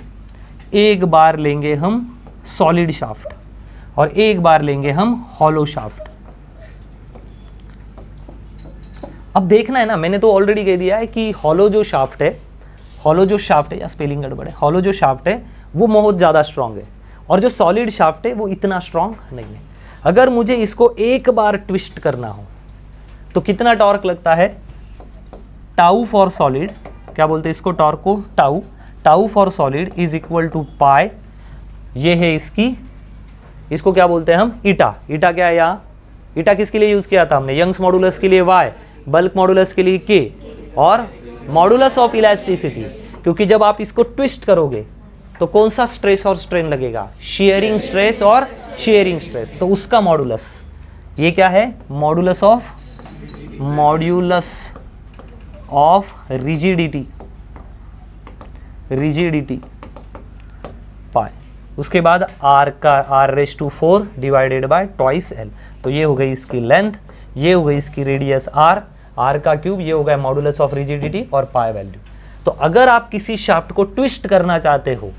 एक बार लेंगे हम सॉलिड शाफ्ट और एक बार लेंगे हम हॉलो शाफ्ट। अब देखना है ना, मैंने तो ऑलरेडी कह दिया है कि हॉलो जो शाफ्ट है, या स्पेलिंग गड़बड़ है, हॉलो जो शाफ्ट है वो बहुत ज़्यादा स्ट्रांग है और जो सॉलिड शाफ्ट है वो इतना स्ट्रांग नहीं है। अगर मुझे इसको एक बार ट्विस्ट करना हो तो कितना टॉर्क लगता है, टाउ फॉर सॉलिड, क्या बोलते हैं इसको, टॉर्क को tau. Tau for solid is equal to pi, ये है इसको क्या बोलते हैं हम, ईटा। ईटा क्या है यहाँ, ईटा किसके लिए यूज किया था हमने, यंग्स मॉडुलस के लिए वाई, बल्क मॉडुलस के लिए के, और मॉडुलस ऑफ इलास्टिसिटी, क्योंकि जब आप इसको ट्विस्ट करोगे तो कौन सा स्ट्रेस और स्ट्रेन लगेगा, शेयरिंग स्ट्रेस और शेयरिंग स्ट्रेस, तो उसका मॉडुलस, ये क्या है, मॉडुलस ऑफ रिजिडिटी पाई। उसके बाद r का r⁴ divided by twice l। तो ये हो गई इसकी लेंथ, ये हो गई इसकी रेडियस r का क्यूब, ये हो गया मॉडुलस ऑफ रिजिडिटी और पाई वैल्यू। तो अगर आप किसी शाफ्ट को ट्विस्ट करना चाहते हो,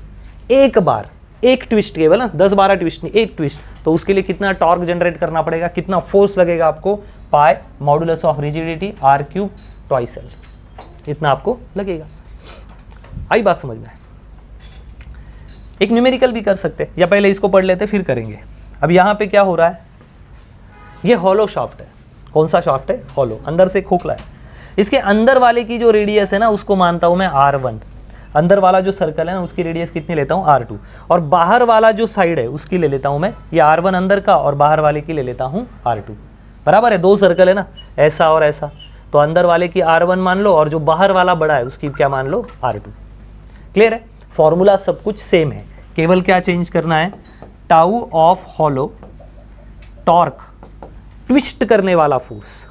एक बार, एक ट्विस्ट, केवल ना 10-12 ट्विस्ट नहीं, एक ट्विस्ट, तो उसके लिए कितना टॉर्क जनरेट करना पड़ेगा, कितना फोर्स लगेगा आपको, pi modulus of rigidity r³ twice l, इतना आपको लगेगा। आई बात समझ में? एक न्यूमेरिकल भी कर सकते, या पहले इसको पढ़ लेते फिर करेंगे। अब यहाँ पे क्या हो रहा है, ये हॉलो शाफ्ट है। कौन सा शाफ्ट है, हॉलो, अंदर से खोखला है। इसके अंदर वाले की जो रेडियस है ना उसको मानता हूं मैं r1, अंदर वाला जो सर्कल है ना उसकी रेडियस कितनी लेता हूं, r2, और बाहर वाला जो साइड है उसकी ले लेता हूं मैं, ये r1 अंदर का और बाहर वाले की ले लेता हूं r2। बराबर है, दो सर्कल है ना, ऐसा और ऐसा, तो अंदर वाले की r1 मान लो और जो बाहर वाला बड़ा है उसकी क्या मान लो, r2। क्लियर है, फॉर्मूला सब कुछ सेम है, केवल क्या चेंज करना है, tau of hollow, torque, twist करने वाला force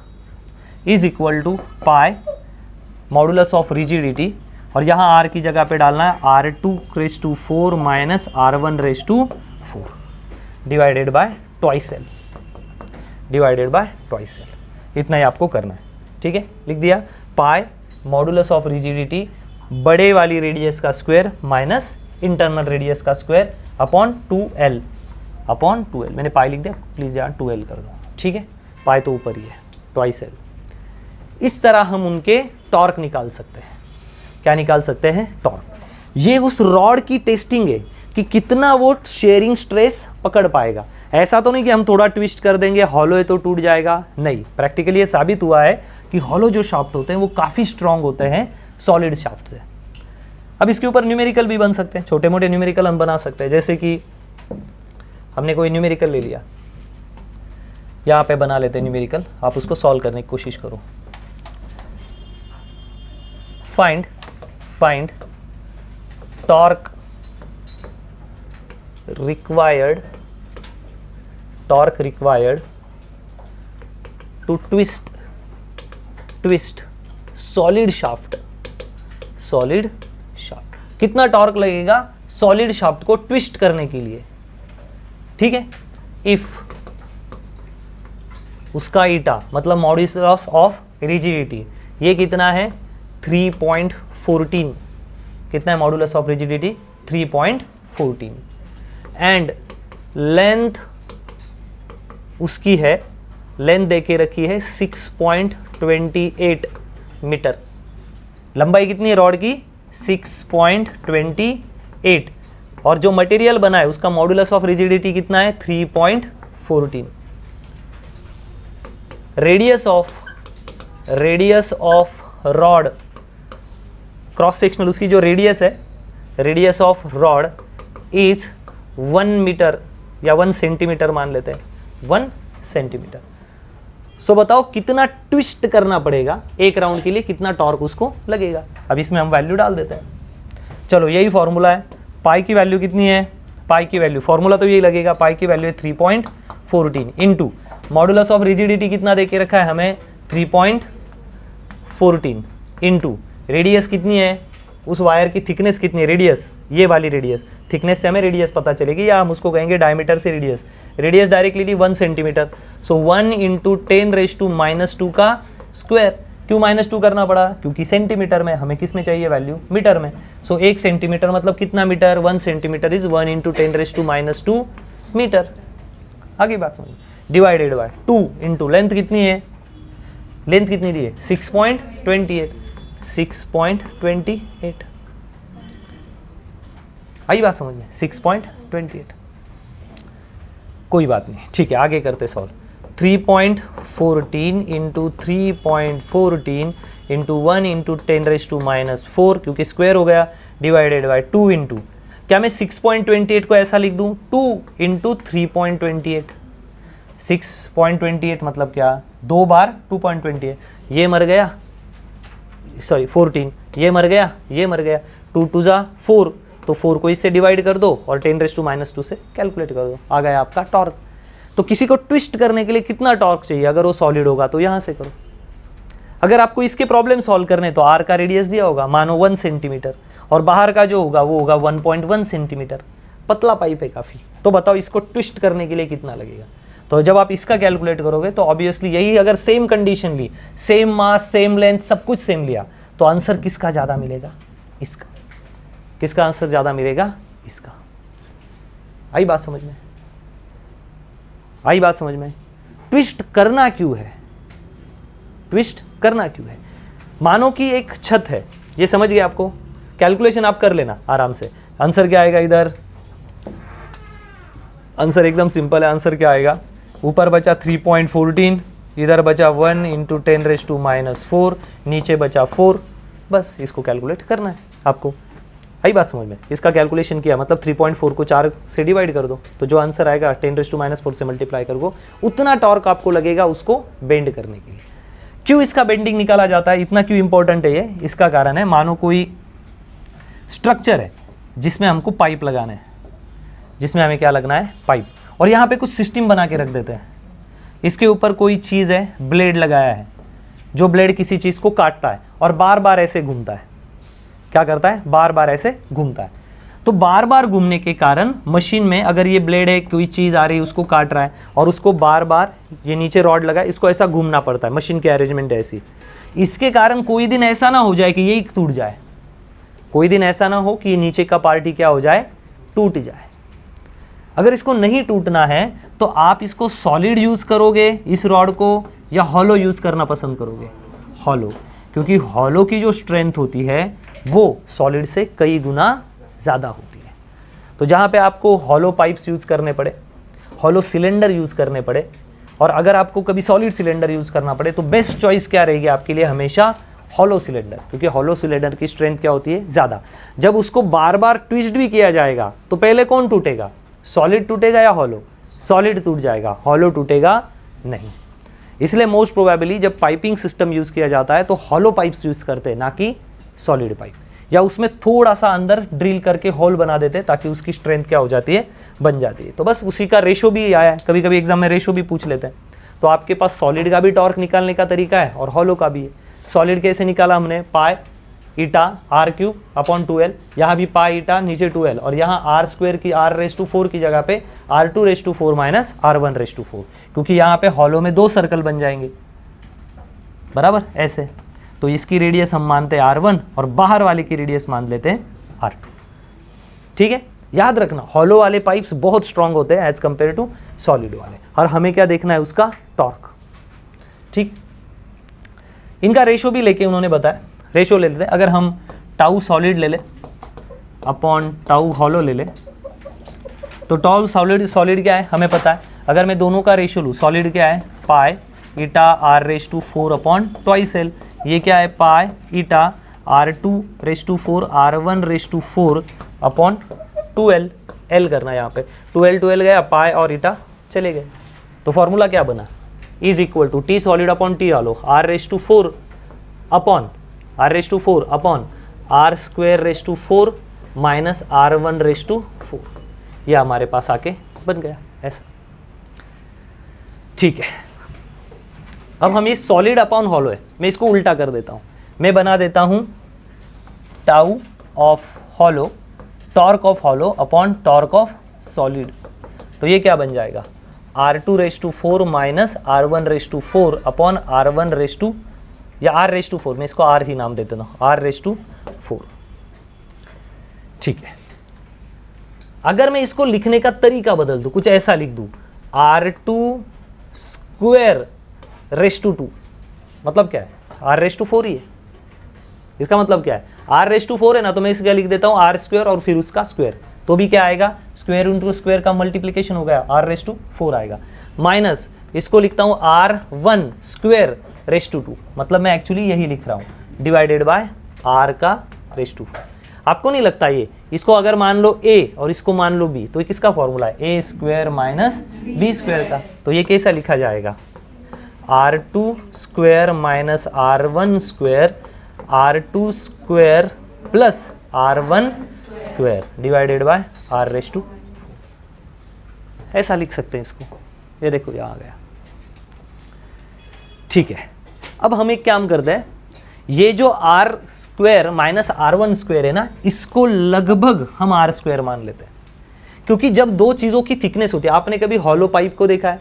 is equal to pi modulus of rigidity, और यहाँ r की जगह पे डालना है r2⁴ minus r1⁴ divided by twice l, इतना ही आपको करना है। ठीक है, लिख दिया, पाई मॉडुलस ऑफ रिजिडिटी बड़े वाली रेडियस का स्क्वायर माइनस इंटरनल रेडियस का square upon 2l upon 2l। मैंने पाई लिख दिया, प्लीज़ यार 2l कर दो, ठीक है, पाई तो ऊपर ही है, ट्वाइस l। इस तरह हम उनके टॉर्क निकाल सकते हैं। क्या निकाल सकते हैं? टॉर्क। ये उस रॉड की टेस्टिंग है कि कितना वो शेयरिंग स्ट्रेस पकड़ पाएगा। ऐसा तो नहीं कि हम थोड़ा ट्विस्ट कर देंगे, हॉलो है तो टूट जाएगा, नहीं। प्रैक्टिकली ये साबित हुआ है कि हॉलो जो शाफ्ट होते हैं वो काफ़ी स्ट्रांग होते हैं सॉलिड शाफ्ट से। अब इसके ऊपर न्यूमेरिकल भी बन सकते हैं, छोटे मोटे न्यूमेरिकल हम बना सकते हैं। जैसे कि हमने कोई न्यूमेरिकल ले लिया, यहाँ पे बना लेते हैं न्यूमेरिकल, आप उसको सॉल्व करने की कोशिश करो। Find torque required to twist solid shaft. कितना टॉर्क लगेगा सॉलिड शाफ्ट को ट्विस्ट करने के लिए, ठीक है। इफ उसका ईटा मतलब मॉड्यूलस ऑफ रिजिडिटी, ये कितना है 3.14। कितना है modulus of rigidity? 3.14। And length उसकी है, लेंथ देके रखी है 6.28 मीटर। लंबाई कितनी है रॉड की? 6.28। और जो मटेरियल बना है उसका मॉड्यूलस ऑफ रिजिडिटी कितना है? 3.14। Radius of rod cross sectional, उसकी जो रेडियस है, radius of rod is 1 metre या 1 सेंटीमीटर मान लेते हैं, 1 सेंटीमीटर। सो बताओ कितना ट्विस्ट करना पड़ेगा एक राउंड के लिए, कितना टॉर्क उसको लगेगा। अब इसमें हम वैल्यू डाल देते हैं। चलो यही फॉर्मूला है। पाई की वैल्यू कितनी है? पाई की वैल्यू, फॉर्मूला तो यही लगेगा, पाई की वैल्यू है 3.14 इंटू मॉड्यूलस ऑफ रिजिडिटी कितना देके रखा है हमें? 3.14 इंटू रेडियस कितनी है, उस वायर की थिकनेस कितनी है, रेडियस, ये वाली रेडियस, थिकनेस से हमें रेडियस पता चलेगी, या हम उसको कहेंगे डायमीटर से रेडियस। रेडियस डायरेक्टली ली 1 सेंटीमीटर, सो 1 इंटू 10⁻² का स्क्वायर। क्यों -2 करना पड़ा? क्योंकि सेंटीमीटर में, हमें किस में चाहिए वैल्यू? मीटर में। सो 1 सेंटीमीटर मतलब कितना metre? 1 centimetre is 1 into 10⁻² metre. आगे बात समझ। डिवाइडेड बाय 2 इंटू लेंथ कितनी है? लेंथ कितनी दी है? 6.28। 6.28 आई बात समझ में? 6.28। कोई बात नहीं, ठीक है, आगे करते सॉल्व। 3.14 इंटू 3.14 इंटू 1 इंटू 10⁻⁴, क्योंकि स्क्वायर हो गया, डिवाइडेड बाय 2 इंटू, क्या मैं 6.28 को ऐसा लिख दूं? 2 इंटू 3.28। 6.28 मतलब क्या? 2 बार 2.28, ये मर गया, सॉरी 14, ये मर गया, ये मर गया, 2 2 जा 4, तो 4 को इससे डिवाइड कर दो और 10⁻² से कैलकुलेट कर दो, आ गया आपका टॉर्क। तो किसी को ट्विस्ट करने के लिए कितना टॉर्क चाहिए? अगर वो सॉलिड होगा तो यहाँ से करो। अगर आपको इसके प्रॉब्लम सॉल्व करने तो आर का रेडियस दिया होगा मानो 1 सेंटीमीटर, और बाहर का जो होगा वो होगा 1.1 सेंटीमीटर। पतला पाइप है काफ़ी, तो बताओ इसको ट्विस्ट करने के लिए कितना लगेगा? तो जब आप इसका कैलकुलेट करोगे तो ऑब्वियसली यही, अगर सेम कंडीशन ली, सेम मास, सेम लेंथ, सब कुछ सेम लिया, तो आंसर किसका ज़्यादा मिलेगा? इसका। किसका आंसर ज़्यादा मिलेगा? इसका। आई बात समझ में? आई बात समझ में? ट्विस्ट करना क्यों है? ट्विस्ट करना क्यों है? मानो कि एक छत है, ये समझ गए आपको? कैलकुलेशन आप कर लेना आराम से। आंसर क्या आएगा इधर? आंसर एकदम सिंपल है। आंसर क्या आएगा? ऊपर बचा 3.14, इधर बचा 1 इंटू 10⁻⁴, नीचे बचा 4, बस इसको कैलकुलेट करना है आपको। आई बात समझ में? इसका कैलकुलेशन किया मतलब 3.4 को 4 से डिवाइड कर दो, तो जो आंसर आएगा 10⁻⁴ से मल्टीप्लाई कर दो, उतना टॉर्क आपको लगेगा उसको बेंड करने के लिए। क्यों इसका बेंडिंग निकाला जाता है, इतना क्यों इंपॉर्टेंट है ये? इसका कारण है, मानो कोई स्ट्रक्चर है जिसमें हमको पाइप लगाना है, जिसमें हमें क्या लगना है? पाइप। और यहाँ पे कुछ सिस्टम बना के रख देते हैं, इसके ऊपर कोई चीज़ है, ब्लेड लगाया है, जो ब्लेड किसी चीज़ को काटता है और बार बार ऐसे घूमता है। क्या करता है? बार बार ऐसे घूमता है। तो बार बार घूमने के कारण मशीन में, अगर ये ब्लेड है, कोई चीज़ आ रही है उसको काट रहा है, और उसको बार बार, ये नीचे रॉड लगा है, इसको ऐसा घूमना पड़ता है, मशीन की अरेंजमेंट ऐसी। इसके कारण कोई दिन ऐसा ना हो जाए कि यही टूट जाए, कोई दिन ऐसा ना हो कि नीचे का पार्ट ही क्या हो जाए, टूट जाए। अगर इसको नहीं टूटना है तो आप इसको सॉलिड यूज करोगे इस रॉड को, या हॉलो यूज करना पसंद करोगे? हॉलो, क्योंकि हॉलो की जो स्ट्रेंथ होती है वो सॉलिड से कई गुना ज़्यादा होती है। तो जहाँ पे आपको हॉलो पाइप्स यूज़ करने पड़े, हॉलो सिलेंडर यूज़ करने पड़े, और अगर आपको कभी सॉलिड सिलेंडर यूज़ करना पड़े तो बेस्ट चॉइस क्या रहेगी आपके लिए? हमेशा हॉलो सिलेंडर, क्योंकि हॉलो सिलेंडर की स्ट्रेंथ क्या होती है? ज़्यादा। जब उसको बार बार ट्विस्ट भी किया जाएगा तो पहले कौन टूटेगा? सॉलिड टूटेगा या हॉलो? सॉलिड टूट जाएगा, हॉलो टूटेगा नहीं। इसलिए मोस्ट प्रोबेबली जब पाइपिंग सिस्टम यूज़ किया जाता है तो हॉलो पाइप्स यूज़ करते हैं, ना कि सॉलिड पाइप, या उसमें थोड़ा सा अंदर ड्रिल करके होल बना देते हैं ताकि उसकी स्ट्रेंथ क्या हो जाती है? बन जाती है। तो बस उसी का रेशो भी आया है, कभी कभी एग्जाम में रेशो भी पूछ लेते हैं। तो आपके पास सॉलिड का भी टॉर्क निकालने का तरीका है और हॉलो का भी है। सॉलिड कैसे निकाला हमने? पाई ईटा आर क्यूब अपॉन 2l, यहाँ भी पाई ईटा नीचे 2l, और यहाँ आर स्क्वायर की r⁴ की जगह पे r⁴ माइनस r⁴, क्योंकि यहाँ पे हॉलो में 2 सर्कल बन जाएंगे, बराबर ऐसे। तो इसकी रेडियस हम मानते हैं r1 और बाहर वाले की रेडियस मान लेते हैं r2। ठीक है, याद रखना हॉलो वाले पाइप्स बहुत स्ट्रांग होते हैं एज कंपेयर टू सॉलिड वाले, और हमें क्या देखना है? उसका टॉर्क। ठीक, इनका रेशो भी लेके उन्होंने बताया, रेशो ले लेते हैं। अगर हम टाउ सॉलिड ले ले अपॉन टाउ हॉलो ले ले, तो टाउ सॉलिड क्या है हमें पता है। अगर मैं दोनों का रेशो लूँ, सॉलिड क्या है? पाई ईटा r⁴ अपॉन ट्वाइस l, ये क्या है? पाई ईटा r⁴ r⁴ upon 2l, l करना है यहाँ पे, 2l गया, पाई और ईटा चले गए। तो फॉर्मूला क्या बना? Is equal to T solid upon T hollow r⁴ upon r² minus r⁴, यह हमारे पास आके बन गया ऐसा। ठीक है, अब हम ये सॉलिड अपॉन हॉलो है, मैं इसको उल्टा कर देता हूँ, मैं बना देता हूँ tau of hollow, torque of hollow upon torque of solid. तो ये क्या बन जाएगा? r⁴ minus r⁴ upon r⁴, या r⁴, मैं इसको r ही नाम देता हूँ, r⁴। ठीक है, अगर मैं इसको लिखने का तरीका बदल दूं, कुछ ऐसा लिख दूं, r⁴ मतलब क्या है? r⁴ ही है। इसका मतलब क्या है? r⁴ है ना, तो मैं इसका लिख देता हूँ r² और फिर उसका स्क्वायर, तो भी क्या आएगा? स्क्वायर इंटू स्क्वायर का मल्टीप्लीकेशन हो गया, r⁴ आएगा। माइनस इसको लिखता हूँ r⁴², मतलब मैं एक्चुअली यही लिख रहा हूँ, डिवाइडेड बाय r⁴। आपको नहीं लगता ये? इसको अगर मान लो a और इसको मान लो b, तो ये किसका फॉर्मूला है? a² माइनस b² का। तो ये कैसा लिखा जाएगा? r⁴ minus r⁴ r⁴ plus r⁴ divided by r⁴। ऐसा लिख सकते हैं इसको, ये देखो यहाँ आ गया। ठीक है, अब हम एक काम करते हैं, ये जो r² माइनस r⁴ है ना, इसको लगभग हम r² मान लेते हैं, क्योंकि जब दो चीज़ों की थिकनेस होती है, आपने कभी हॉलो पाइप को देखा है?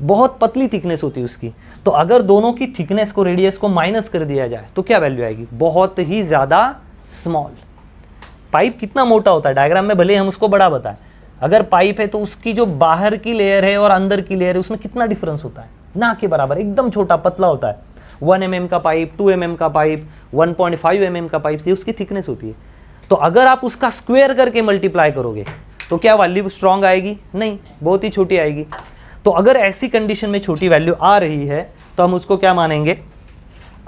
बहुत पतली थिकनेस होती है उसकी, तो अगर दोनों की थिकनेस को, रेडियस को माइनस कर दिया जाए तो क्या वैल्यू आएगी? बहुत ही ज़्यादा स्मॉल। पाइप कितना मोटा होता है, डायग्राम में भले हम उसको बड़ा बताएं, अगर पाइप है तो उसकी जो बाहर की लेयर है और अंदर की लेयर है उसमें कितना डिफरेंस होता है? ना के बराबर, एकदम छोटा पतला होता है। 1 mm का पाइप, 2 mm का पाइप, 1.5 mm का पाइप, ये उसकी थिकनेस होती है। तो अगर आप उसका स्क्वायर करके मल्टीप्लाई करोगे तो क्या वैल्यू स्ट्रांग आएगी? नहीं, बहुत ही छोटी आएगी। तो अगर ऐसी कंडीशन में छोटी वैल्यू आ रही है तो हम उसको क्या मानेंगे?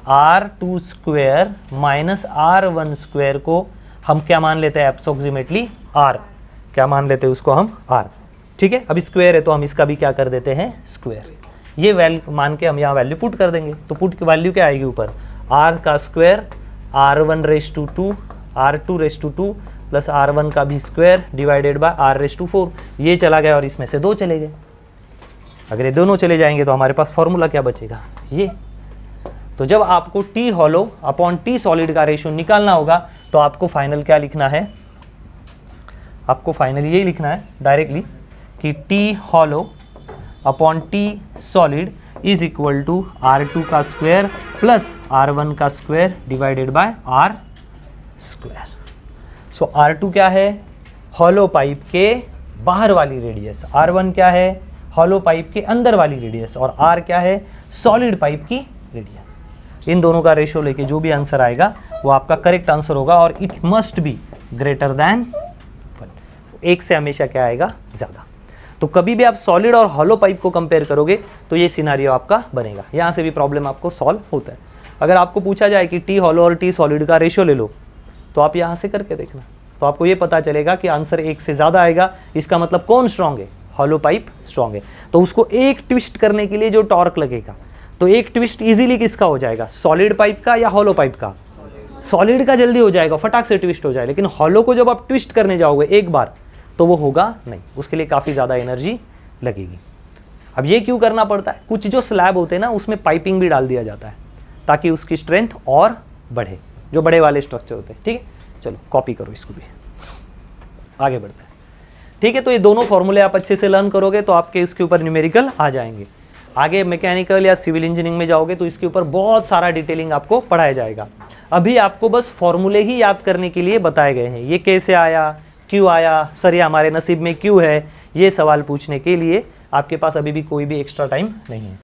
r² माइनस r⁴ को हम क्या मान लेते हैं? अप्रोक्सीमेटली r, क्या मान लेते हैं उसको हम? r। ठीक है, अब स्क्वायर है तो हम इसका भी क्या कर देते हैं? स्क्वायर। ये वैल्यू मान के हम यहाँ वैल्यू पुट कर देंगे, तो पुट की वैल्यू क्या आएगी ऊपर? r² r⁴ r⁴ plus r1 का भी स्क्वायर डिवाइडेड बाय r⁴। ये चला गया और इसमें से 2 चले गए। अगर ये दोनों चले जाएंगे तो हमारे पास फॉर्मूला क्या बचेगा? ये। तो जब आपको T hollow upon T solid का रेशियो निकालना होगा तो आपको फाइनल क्या लिखना है? आपको फाइनल यही लिखना है डायरेक्टली कि T hollow upon T solid is equal to r2 का स्क्वायर प्लस r1 का square divided by r square. So R2 क्या है, हॉलो पाइप के बाहर वाली रेडियस, R1 क्या है, हॉलो पाइप के अंदर वाली रेडियस, और R क्या है, सॉलिड पाइप की रेडियस। इन दोनों का रेशियो लेके जो भी आंसर आएगा वो आपका करेक्ट आंसर होगा, और it must be greater than 1। एक से हमेशा क्या आएगा, ज़्यादा। तो कभी भी आप सॉलिड और हॉलो पाइप को कंपेयर करोगे तो ये सिनारियो आपका बनेगा। यहाँ से भी प्रॉब्लम आपको सॉल्व होता है। अगर आपको पूछा जाए कि टी हॉलो और टी सॉलिड का रेशियो ले लो, तो आप यहाँ से करके देखना, तो आपको ये पता चलेगा कि आंसर एक से ज़्यादा आएगा। इसका मतलब कौन स्ट्रांग है, हॉलो पाइप स्ट्रांग है। तो उसको एक ट्विस्ट करने के लिए जो टॉर्क लगेगा, तो एक ट्विस्ट इजीली किसका हो जाएगा, सॉलिड पाइप का या हॉलो पाइप का? सॉलिड का जल्दी हो जाएगा, फटाक से ट्विस्ट हो जाए। लेकिन हॉलो को जब आप ट्विस्ट करने जाओगे एक बार, तो वो होगा नहीं, उसके लिए काफ़ी ज़्यादा एनर्जी लगेगी। अब ये क्यों करना पड़ता है, कुछ जो स्लैब होते हैं ना उसमें पाइपिंग भी डाल दिया जाता है ताकि उसकी स्ट्रेंथ और बढ़े, जो बड़े वाले स्ट्रक्चर होते हैं। ठीक है, चलो कॉपी करो इसको भी, आगे बढ़ते हैं। ठीक है, तो ये दोनों फॉर्मूले आप अच्छे से लर्न करोगे तो आपके इसके ऊपर न्यूमेरिकल आ जाएंगे। आगे मैकेनिकल या सिविल इंजीनियरिंग में जाओगे तो इसके ऊपर बहुत सारा डिटेलिंग आपको पढ़ाया जाएगा। अभी आपको बस फॉर्मूले ही याद करने के लिए बताए गए हैं। ये कैसे आया, क्यों आया, सर ये हमारे नसीब में क्यों है, ये सवाल पूछने के लिए आपके पास अभी भी कोई भी एक्स्ट्रा टाइम नहीं है।